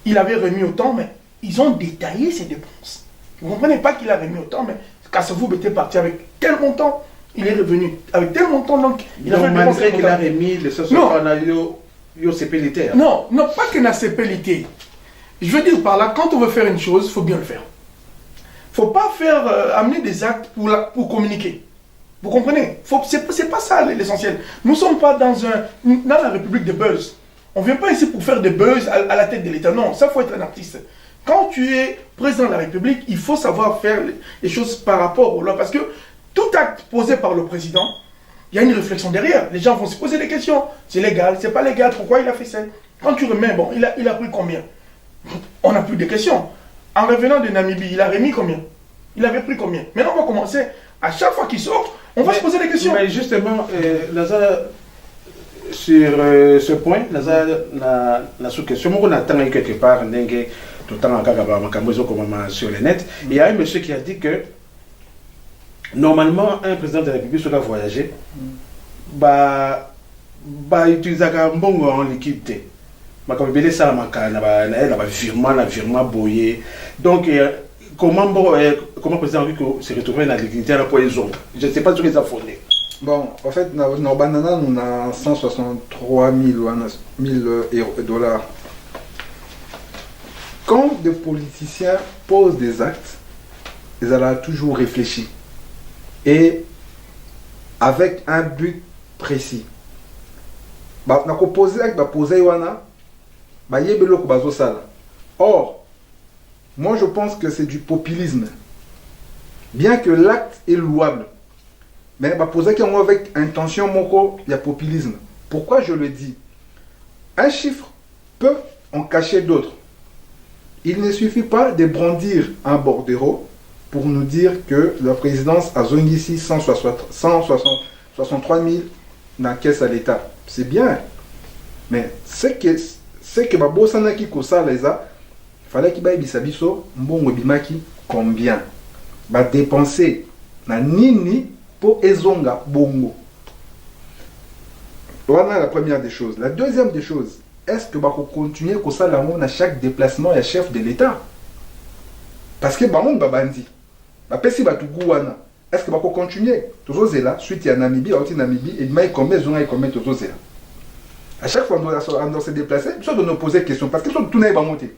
S5: il avait remis autant, mais ils ont détaillé ses dépenses. Vous ne comprenez pas qu'il a remis autant, mais Kassavoub était parti avec tel montant, il est revenu avec tel montant, donc il avait
S4: malgré qu'il a remis les sociétés militaires.
S5: Non, pas qu'il n'a CPLité. Je veux dire par là, quand on veut faire une chose, il faut bien le faire. Il ne faut pas amener des actes pour communiquer. Vous comprenez? Ce n'est pas ça l'essentiel. Nous ne sommes pas dans la République de buzz. On ne vient pas ici pour faire des buzz à la tête de l'État. Non, ça, il faut être un artiste. Quand tu es président de la République, il faut savoir faire les choses par rapport aux lois. Parce que tout acte posé par le président, il y a une réflexion derrière. Les gens vont se poser des questions. C'est légal, c'est pas légal, pourquoi il a fait ça? Quand tu remets, bon, il a pris combien? On n'a plus de questions. En revenant de Namibie, il a remis combien? Il avait pris combien? Maintenant, on va commencer, à chaque fois qu'il sort, on va se poser des questions.
S4: Mais justement, Lazare, sur ce point, Lazare, la sous-question, on attend quelque part, tout le temps, sur le net. Il y a un monsieur qui a dit que normalement, un président de la République doit voyager, utiliser un bon en liquidité. Donc, comment le président se retrouve dans la liquidité pour les hommes? Je ne sais pas ce qu'ils ont fondé.
S2: Bon, en fait, dans Banana, on a 163 000 dollars. Quand des politiciens posent des actes, ils ont toujours réfléchi. Et avec un but précis. Or, moi je pense que c'est du populisme. Bien que l'acte est louable, mais avec intention, il y a populisme. Pourquoi je le dis? Un chiffre peut en cacher d'autres. Il ne suffit pas de brandir un bordereau pour nous dire que la présidence a zone ici 163 000 dans la caisse à l'État. C'est bien. Mais c'est que Babosana qui kosa les a, fallait qu'il baille bisabiso, mbongo bimaki combien? Ba dépenser na nini pour ezonga bongo. Voilà la première des choses. La deuxième des choses, est-ce que va continuer kosa l'amour à chaque déplacement et chef de l'État? Parce que bamon babandi. Ba pesi batugu wana. Est-ce que va continuer? Toujours là, suite à Namibie, à Namibie, et il combien zonga et combien toujours là. À chaque fois qu'on doit se déplacer, nous devons nous poser des questions. Parce que nous sommes tous monter.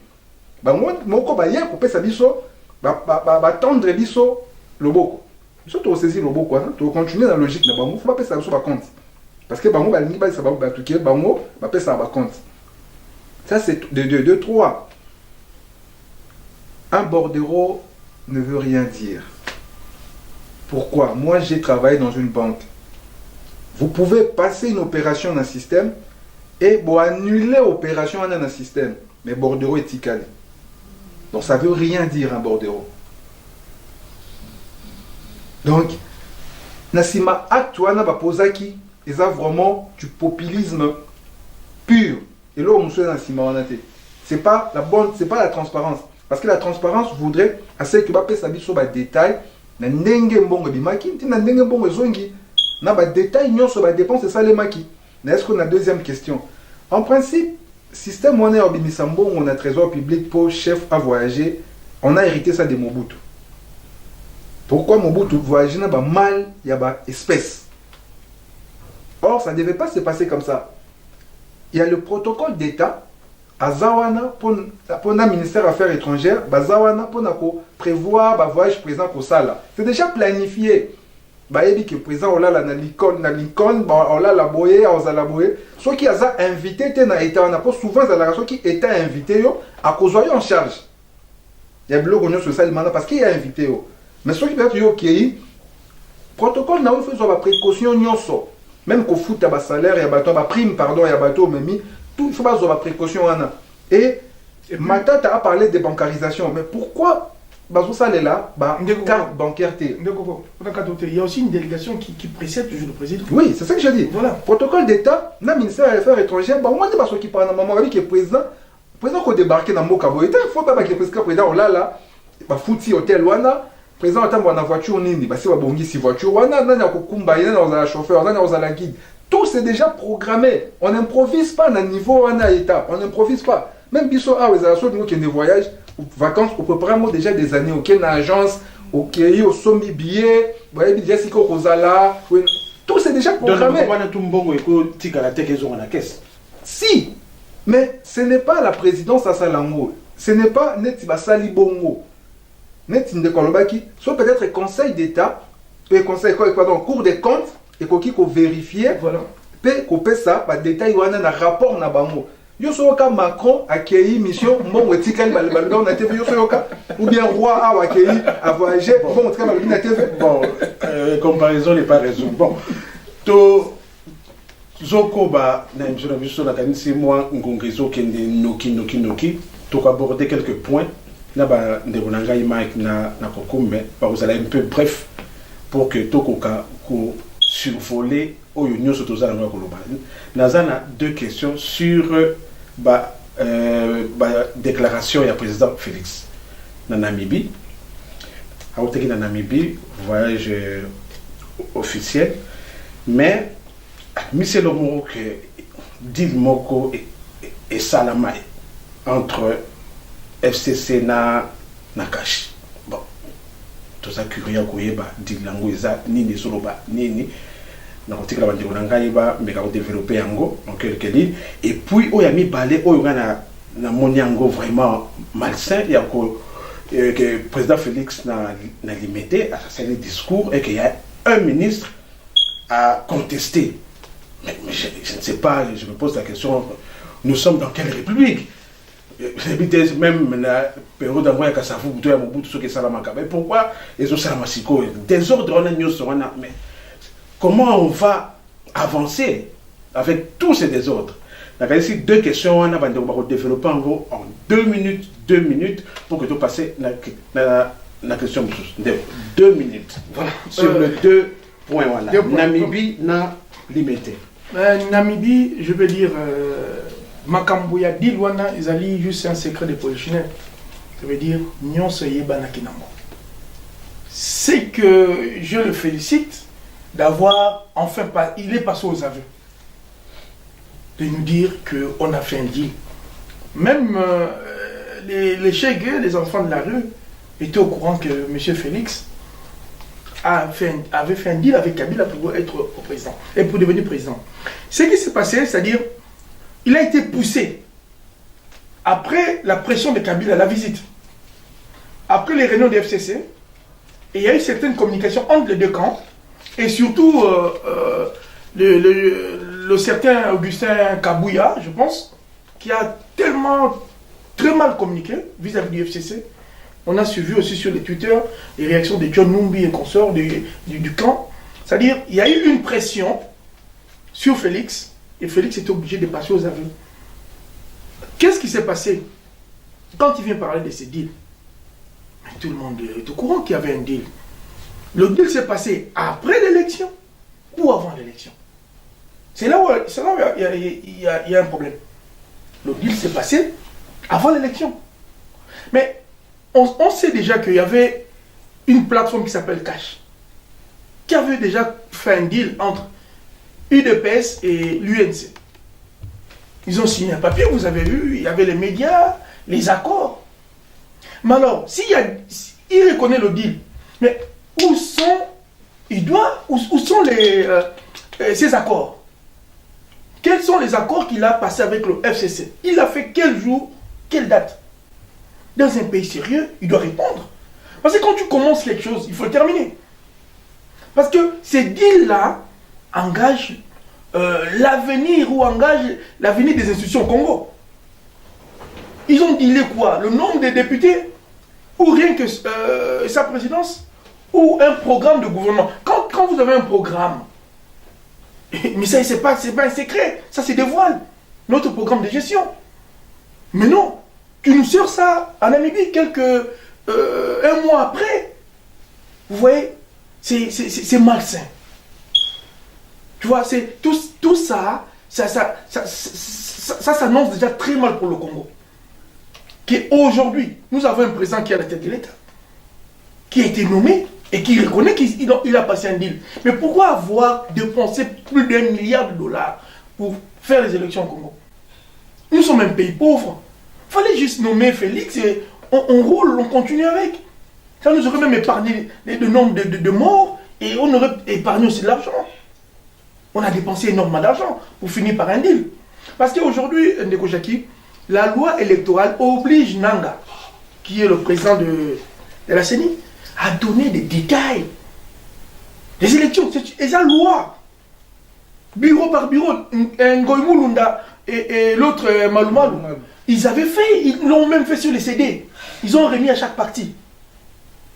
S2: Moko ba hier pour pesa biso, ba tendre biso le boko. Nous devons saisir le boko, nous continuer dans la logique de bango, faut pas pesa biso ba compte. Parce que bango ba lingi ba sa ba tukier bango, ba pesa ba compte. Ça c'est de 3. Un bordereau ne veut rien dire. Pourquoi? Moi j'ai travaillé dans une banque. Vous pouvez passer une opération dans un système et bon, annuler l'opération dans un système. Mais bordereau est ticalé. Donc ça ne veut rien dire un bordereau. Donc, Nassima Aktuana Bapozaki, ils ont vraiment du populisme pur. Et là, on se Nassima Wanate. C'est pas la transparence. Parce que la transparence voudrait assez que Bapé Sabi soit des détails. Na ndenge mbongo bimaki, na ndenge mbongo zongi. Na ba détail nyon sur ba dépense c'est ça les maki. Est-ce qu'on a deuxième question? En principe, système monnaie Orbimisambo, on a trésor public pour chef à voyager, on a hérité ça de Mobutu. Pourquoi Mobutu voyager n'a pas mal, il y a pas espèce. Or, ça ne devait pas se passer comme ça. Il y a le protocole d'État à Zawana pour le ministère des Affaires étrangères, Zawana pour prévoir le voyage président au Sala. C'est déjà planifié. Bayebi que président on l'a na Lincoln on l'a la boye on la boye ceux qui a invité na état on a pas souvent la ceux qui étaient invités yo à cause en charge il y a bloc on sur ça parce qu'il y a invité yo mais ceux qui peut yo qui protocole na il faut précaution nyonso même qu'au foot à salaire ya bato ba prime pardon ya bato memi tout il faut pas avoir précaution ana et Matata a parlé de bancarisation mais pourquoi bazo ça là ba carte bancaire té
S5: il y a aussi une délégation qui précède toujours le président.
S2: Oui, c'est ça que je dis.
S5: Voilà.
S2: Protocole d'État, na ministère des Affaires étrangères, bah moi parce qu'il parle maman avec le président ko débarquer dans Moka Boyeta, il faut pas que le président là ba fouti hôtel wana, président attend na voiture nini, bah c'est ba bongi si voiture wana, na ko kumba ina na za chauffeur, na za la guide. Tout c'est déjà programmé. On n'improvise pas à niveau wana état, on n'improvise pas. Même biso a les assos qui ne voyage vacances au peu près déjà des années aucune agence OK au sommi billet, vous voyez bien si ko kozala, tout c'est déjà programmé. Si, mais ce n'est pas la présidence à Salango. Ce n'est pas net basali bongo. Net ndekolobaki, soit peut-être conseil d'État, et conseil quoi donc cour des comptes et ko vérifier
S5: voilà.
S2: Pe ko ça ba détail wana na rapport na bango. Yo soka Macron accueilli mission bon etikali balbalga on a TV yo soka ou bien roi a accueilli a voyagé bon etikali balbalga na TV.
S4: Bon, comparaison n'est pas raison. Bon. To Zoko ba na émission na biso na kanisi moi ngongezo kende noki to aborder quelques points na ba ndeko na ngai Mike na kokumbe ba vous allez un peu bref pour que tokoka ko survoler oyo nyonso tozala na koloba. Nazana deux questions sur déclaration du président Félix na Namibie. Aoteki na Namibie, voyage officiel, mais monsieur le mot que dit Moko et Salama entre FCC na Nakashi. Bon, tout ça curieux koyeba dit lango eza nini soloba nini. Na kotika bandeko na ngai ba meka ko développer yango en quelques lignes et puis oya mi balé oyo na moni yango vraiment malsain ya ko que président Félix n'a limité à ce discours et qu'il y a un ministre à contester. Mais je ne sais pas, je me pose la question, nous sommes dans quelle république? Même la période d'envoi à Kassafou, mais pourquoi ils ont Salamasiko? Désordre, mais comment on va avancer avec tous ces désordres? Il y a ici deux questions, on va développer en gros en 2 minutes pour que tu passes la question de 2 minutes. Voilà. Sur les 2 points. Voilà. Namibie n'a limité.
S5: Namibie, je veux dire, Makambouya Dilwana, ils allaient juste un secret de polichinelle. Ça veut dire, Nyon Seyeba Nakinango. C'est que je le félicite d'avoir enfin pas. Il est passé aux aveux. De nous dire qu'on a fait un deal. Même les Chegueux, les enfants de la rue, étaient au courant que M. Félix avait fait un deal avec Kabila pour être au président et pour devenir président. Ce qui s'est passé, c'est-à-dire, il a été poussé après la pression de Kabila, la visite, après les réunions du FCC, et il y a eu certaines communications entre les deux camps, et surtout le certain Augustin Kabouya, je pense, qui a tellement très mal communiqué vis-à-vis du FCC. On a suivi aussi sur les Twitter les réactions de John Numbi et consorts du camp. C'est-à-dire, il y a eu une pression sur Félix, et Félix était obligé de passer aux aveux. Qu'est-ce qui s'est passé quand il vient parler de ces deals? Tout le monde est au courant qu'il y avait un deal. Le deal s'est passé après l'élection ou avant l'élection. C'est là où il y a un problème. Le deal s'est passé avant l'élection. Mais on sait déjà qu'il y avait une plateforme qui s'appelle Cash, qui avait déjà fait un deal entre UDPS et l'UNC. Ils ont signé un papier, vous avez vu, il y avait les médias, les accords. Mais alors, il reconnaît le deal, mais où sont ces accords? Quels sont les accords qu'il a passés avec le FCC? Il a fait quel jour, quelle date? Dans un pays sérieux, il doit répondre. Parce que quand tu commences quelque chose, il faut le terminer. Parce que ces deals-là engagent l'avenir ou engagent l'avenir des institutions au Congo. Ils ont dealé quoi? Le nombre de députés? Ou rien que sa présidence? Ou un programme de gouvernement? Quand quand vous avez un programme, mais ça, c'est pas un secret, ça se dévoile. Notre programme de gestion. Mais non, tu nous sors ça en Namibie un mois après. Vous voyez, c'est malsain. Tu vois, c'est tout ça s'annonce déjà très mal pour le Congo. Qu'aujourd'hui, nous avons un président qui est à la tête de l'État, qui a été nommé et qui reconnaît qu'il a passé un deal. Mais pourquoi avoir dépensé plus d'1 milliard de dollars pour faire les élections au Congo? Nous sommes un pays pauvre. Il fallait juste nommer Félix et on roule, on continue avec. Ça nous aurait même épargné le nombre de morts et on aurait épargné aussi de l'argent. On a dépensé énormément d'argent pour finir par un deal. Parce qu'aujourd'hui, Ndeko Jackie, la loi électorale oblige Nanga, qui est le président de la CENI, à donner des détails des élections. C'est la loi. Bureau par bureau, Ngoï Mulunda et l'autre Malumalu, ils l'ont même fait sur les CD. Ils ont remis à chaque parti.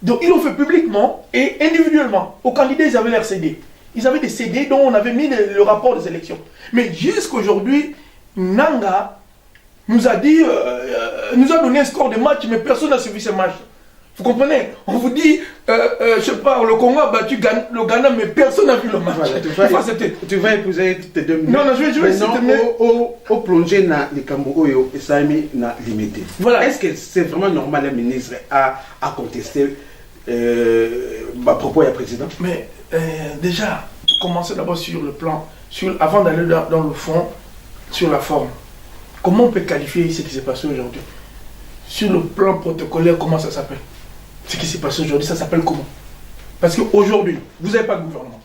S5: Donc ils l'ont fait publiquement et individuellement. Aux candidats, ils avaient leurs CD. Ils avaient des CD dont on avait mis le rapport des élections. Mais jusqu'aujourd'hui, Nanga nous a dit, nous a donné un score de match, mais personne n'a suivi ce match. Vous comprenez? On vous dit, je sais pas, le Congo a battu le Ghana, mais personne n'a vu le match.
S4: Voilà, tu vas épouser tes 2 minutes.
S5: Non, je vais essayer
S4: au plongé dans les Camboyo et ça n'a limité.
S5: Voilà.
S4: Est-ce que c'est vraiment normal, le ministre, à contester à propos du président?
S5: Mais déjà, commencer d'abord sur le plan, avant d'aller dans le fond, sur la forme. Comment on peut qualifier ce qui s'est passé aujourd'hui? Sur le plan protocolaire, comment ça s'appelle? Ce qui s'est passé aujourd'hui, ça s'appelle comment? Parce qu'aujourd'hui, vous n'avez pas de gouvernement.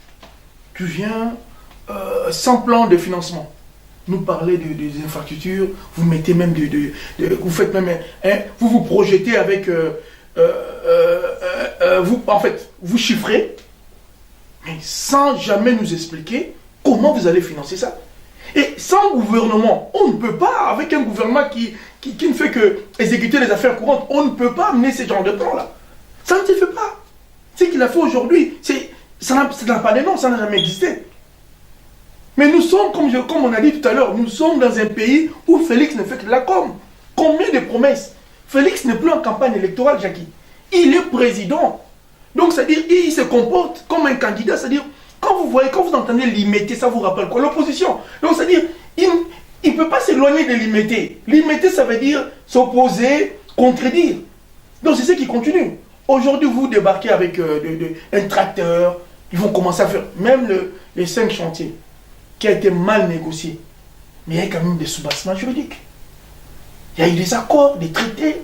S5: Tu viens sans plan de financement. Nous parler des infrastructures, vous mettez même vous faites même, vous vous projetez avec, vous chiffrez, mais sans jamais nous expliquer comment vous allez financer ça. Et sans gouvernement, on ne peut pas, avec un gouvernement qui ne fait que exécuter les affaires courantes, on ne peut pas amener ce genre de plan-là. Ça ne se fait pas. Ce qu'il a fait aujourd'hui, ça n'a pas de nom, ça n'a jamais existé. Mais nous sommes, comme on a dit tout à l'heure, nous sommes dans un pays où Félix ne fait que de la com. Combien de promesses? Félix n'est plus en campagne électorale, Jackie. Il est président. Donc, c'est-à-dire, il se comporte comme un candidat, c'est-à-dire, quand vous entendez limiter, ça vous rappelle quoi? L'opposition. Donc, c'est-à-dire, il ne peut pas s'éloigner de limiter. Limiter, ça veut dire s'opposer, contredire. Donc, c'est ce qui continue. Aujourd'hui, vous débarquez avec un tracteur, ils vont commencer à faire, même les 5 chantiers, qui a été mal négocié. Mais il y a quand même des soubassements juridiques. Il y a eu des accords, des traités,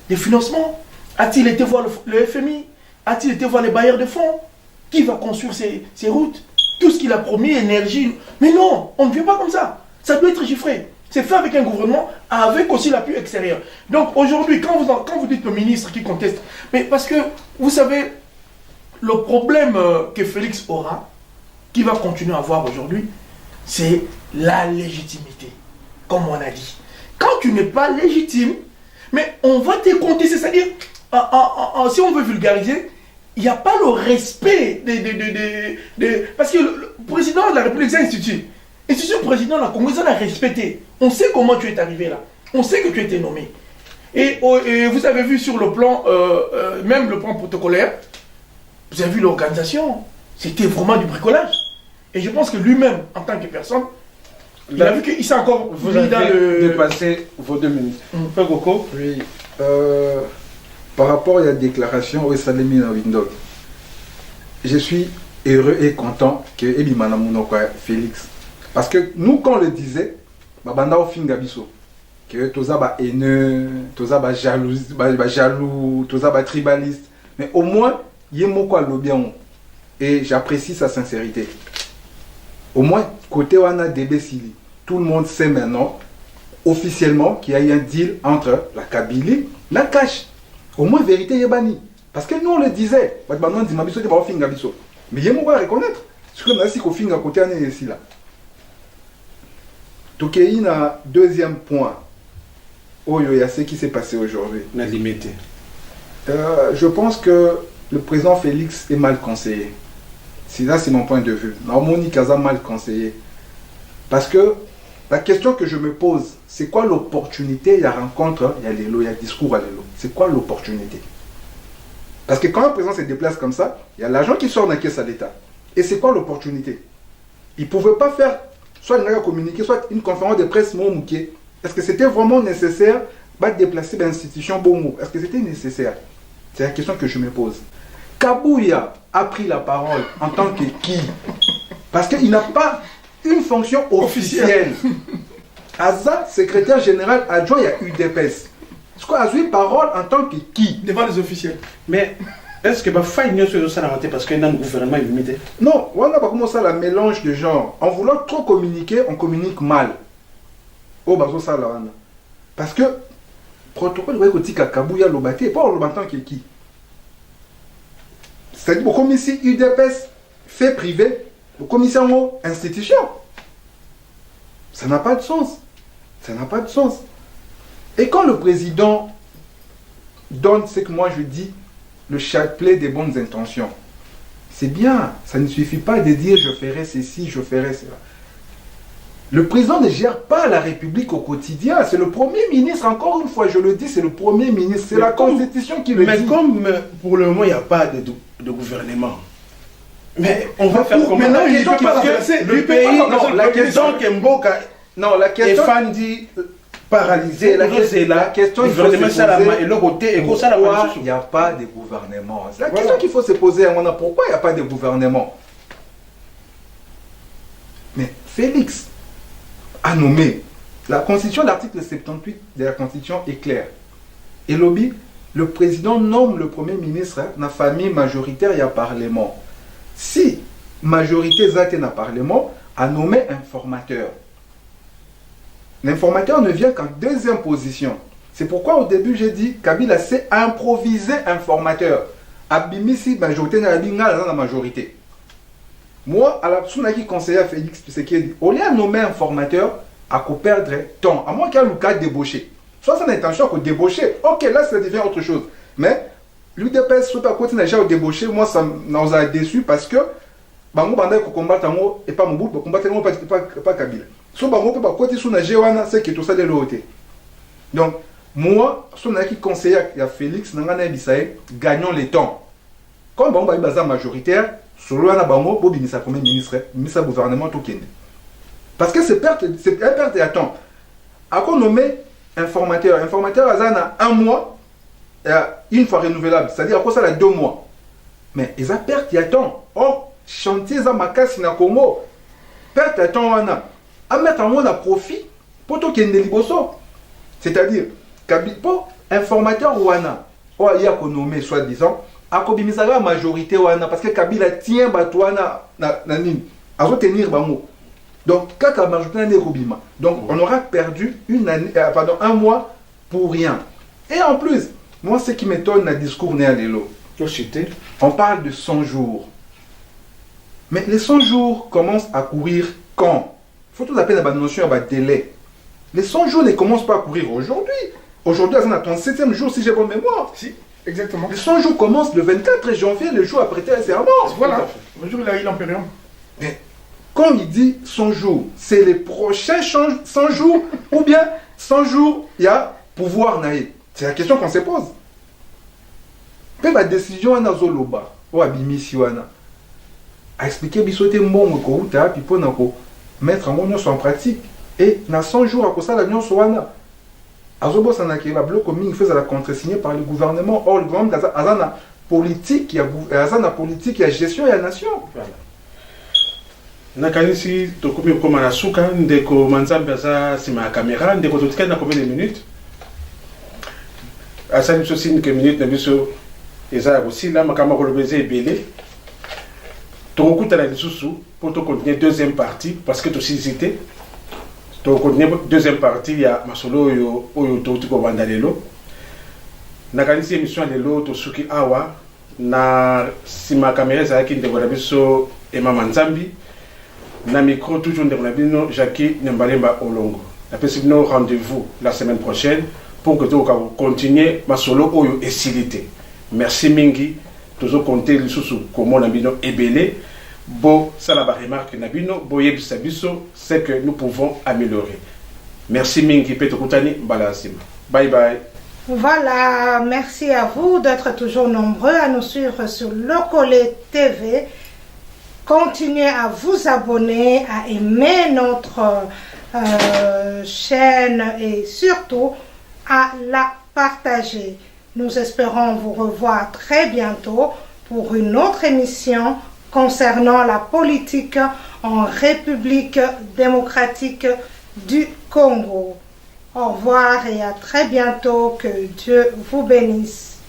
S5: des financements. A-t-il été voir le FMI? A-t-il été voir les bailleurs de fonds? Qui va construire ces routes? Tout ce qu'il a promis, énergie. Mais non, on ne fait pas comme ça. Ça doit être chiffré. C'est fait avec un gouvernement, avec aussi l'appui extérieur. Donc aujourd'hui, quand vous dites le ministre qui conteste, mais parce que, vous savez, le problème que Félix aura, qui va continuer à avoir aujourd'hui, c'est la légitimité, comme on a dit. Quand tu n'es pas légitime, mais on va te contester, c'est-à-dire, si on veut vulgariser, il n'y a pas le respect parce que le président de la République, c'est un institut. Institution président de la Congo, ils ont respecté. On sait comment tu es arrivé là. On sait que tu as été nommé. Et vous avez vu sur le plan, même le plan protocolaire, vous avez vu l'organisation. C'était vraiment du bricolage. Et je pense que lui-même, en tant que personne, il a vu qu'il s'est encore...
S4: Vous avez dépassé vos 2 minutes. Pas Coco?
S2: Oui. Par rapport à la déclaration au Salemi na Windog, je suis heureux et content que Ebimana Mounokwa Félix. Parce que nous, quand on le disait, Babanda au fin gabiso, que toza ba haineux, toza ba jaloux, toza ba tribaliste, mais au moins, yemoko a bien. Et j'apprécie sa sincérité. Au moins, côté Wana Debe Sili, tout le monde sait maintenant, officiellement, qu'il y a eu un deal entre la Kabylie et la Cash. Au moins, vérité Yebani. Parce que nous, on le disait, mais yemoko a reconnaître. Ce que nous avons fait à côté de ici là. Donc, il y a un deuxième point. Oh, il y a ce qui s'est passé aujourd'hui.
S4: La limité.
S2: Je pense que le président Félix est mal conseillé. Là, c'est mon point de vue. Monique a mal conseillé. Parce que la question que je me pose, c'est quoi l'opportunité? Il y a rencontre, il y a l'élo, il y a discours à l'élo. C'est quoi l'opportunité? Parce que quand un président se déplace comme ça, il y a l'argent qui sort dans la caisse à l'État. Et c'est quoi l'opportunité? Il ne pouvait pas faire soit une communiqué, soit une conférence de presse mouquée. Est-ce que c'était vraiment nécessaire de déplacer l'institution Bongo? Est-ce que c'était nécessaire? C'est la question que je me pose. Kabouya a pris la parole en tant que qui? Parce qu'il n'a pas une fonction officielle. Aza, secrétaire général adjoint, il y a UDPS. Est-ce qu'on a eu parole en tant que qui?
S5: Devant les officiels.
S4: Mais est-ce que faille sur ça parce qu'il y a un gouvernement limité?
S2: Non, on n'a pas commencé à la mélange de genres. En voulant trop communiquer, on communique mal. Oh, bah, ça là. Parce que protocole, vous voyez que Kabouya Lobaté, pas en tant que qui? C'est-à-dire, comme ici, UDPS fait privé, comme ici, en institution. Ça n'a pas de sens. Ça n'a pas de sens. Et quand le président donne ce que moi je dis, le chapelet des bonnes intentions, c'est bien. Ça ne suffit pas de dire je ferai ceci, je ferai cela. Le président ne gère pas la République au quotidien. C'est le Premier ministre, encore une fois, je le dis, c'est le Premier ministre. C'est la Constitution qui le dit.
S4: Mais comme pour le moment, il n'y a pas de gouvernement. Mais on va faire comment?
S5: Maintenant, il ne peut pas
S4: le pays, non, la question Kemboka,
S2: non, la question...
S4: Fandi paralysé,
S2: la question il faut se poser,
S4: pourquoi
S2: il n'y a pas de gouvernement? C'est la question qu'il faut se poser. Pourquoi il n'y a pas de gouvernement? Mais Félix a nommé. La Constitution, l'article 78 de la Constitution est clair. Et lobby, le président nomme le Premier ministre dans la famille majoritaire et à Parlement. Si majorité zate dans le Parlement, a nommé un formateur. L'informateur ne vient qu'en deuxième position. C'est pourquoi au début j'ai dit Kabila s'est improvisé un formateur. Abimisi majorité dans la majorité. Moi, à la Tsunaki conseiller à Félix Tshisekedi, au lieu de nommer un formateur, à perdre temps, à moins qu'il y ait le cas débauché. Soit son intention de débaucher, ok, là ça devient autre chose. Mais l'UDPS, soit à côté déjà au débauché, moi ça nous a déçu parce que Bango Banda ko combattre mo et pas mon bout pour combattre mo pas Kabila. So bango pe ba côté sous na jewana c'est que tout ça de l'autre. Donc moi son qui conseiller à Félix nangana bisaye gagnons le temps. Comme bango ba baza majoritaire, solo na bango bo binisa premier ministre, ministre gouvernement tout kende. Parce que c'est perte de temps. À quoi nommer informateur azana un mois une fois renouvelable, c'est-à-dire à quoi ça la 2 mois. Mais ils ont perte de temps. Oh chantier za makasi na Congo perte de temps wana à mettre en monde à profit pour tout kende liboso, c'est-à-dire pour informateur wana o ya ko nommer soi-disant a ko bimisa la majorité wana parce que Kabila tient batwana na nini azo tenir bango. Donc quand la majorité n'est robima, donc on aura perdu un mois pour rien. Et en plus, moi ce qui m'étonne dans le discours né à l'élo, on parle de 100 jours. Mais les 100 jours commencent à courir quand? Il faut tout appeler la notion de délai. Les 100 jours ne commencent pas à courir aujourd'hui. Aujourd'hui, on attend le 7e jour si j'ai bonne mémoire.
S5: Si, exactement.
S2: Les 100 jours commencent le 24 janvier, le jour après le serment.
S5: Voilà, le jour où il a eu l'impérium.
S2: Mais quand il dit 100 jours, c'est les prochains 100 jours ou bien 100 jours, il y a pouvoir naïe. C'est la question qu'on se pose. Puis la décision à Nazoloba, ou à Bimisiwana, a expliqué bisoté mbongo ko uta puis pour mettre en pratique et dans 100 jours à cause de l'union soana azobo sanaki la bloc commun fait la contre-signée par le gouvernement. Or le gouvernement azana politique il y a gestion et la nation.
S4: Voilà. Nakanisi tokupi koma na suka ndeko manzambe za sima ya caméra ndeko totika na combien de minutes asali biso sini que minutes na biso eza aussi là makama ko lebeze ebele tokutana lisusu pour to continuer deuxième partie parce que to cité to continuer deuxième partie ya masolo oyo to tiko banda lelo nakanisi émission lelo to suki awa na sima caméra za ki ndeko na biso Emma Nzambi na micro toujours de mon Jackie Nyambalemba Olongo. La possible rendez-vous la semaine prochaine pour que tu continuer ma solo oyo esilité. Merci mingi toujours compter le sous comment on a bino ebélé Bo, ça la remarque Nabino, Boye Bisabiso, c'est que nous pouvons améliorer. Merci Mingi Petokutani, Balazima. Bye bye.
S3: Voilà, merci à vous d'être toujours nombreux à nous suivre sur Locole TV. Continuez à vous abonner, à aimer notre chaîne et surtout à la partager. Nous espérons vous revoir très bientôt pour une autre émission concernant la politique en République démocratique du Congo. Au revoir et à très bientôt. Que Dieu vous bénisse.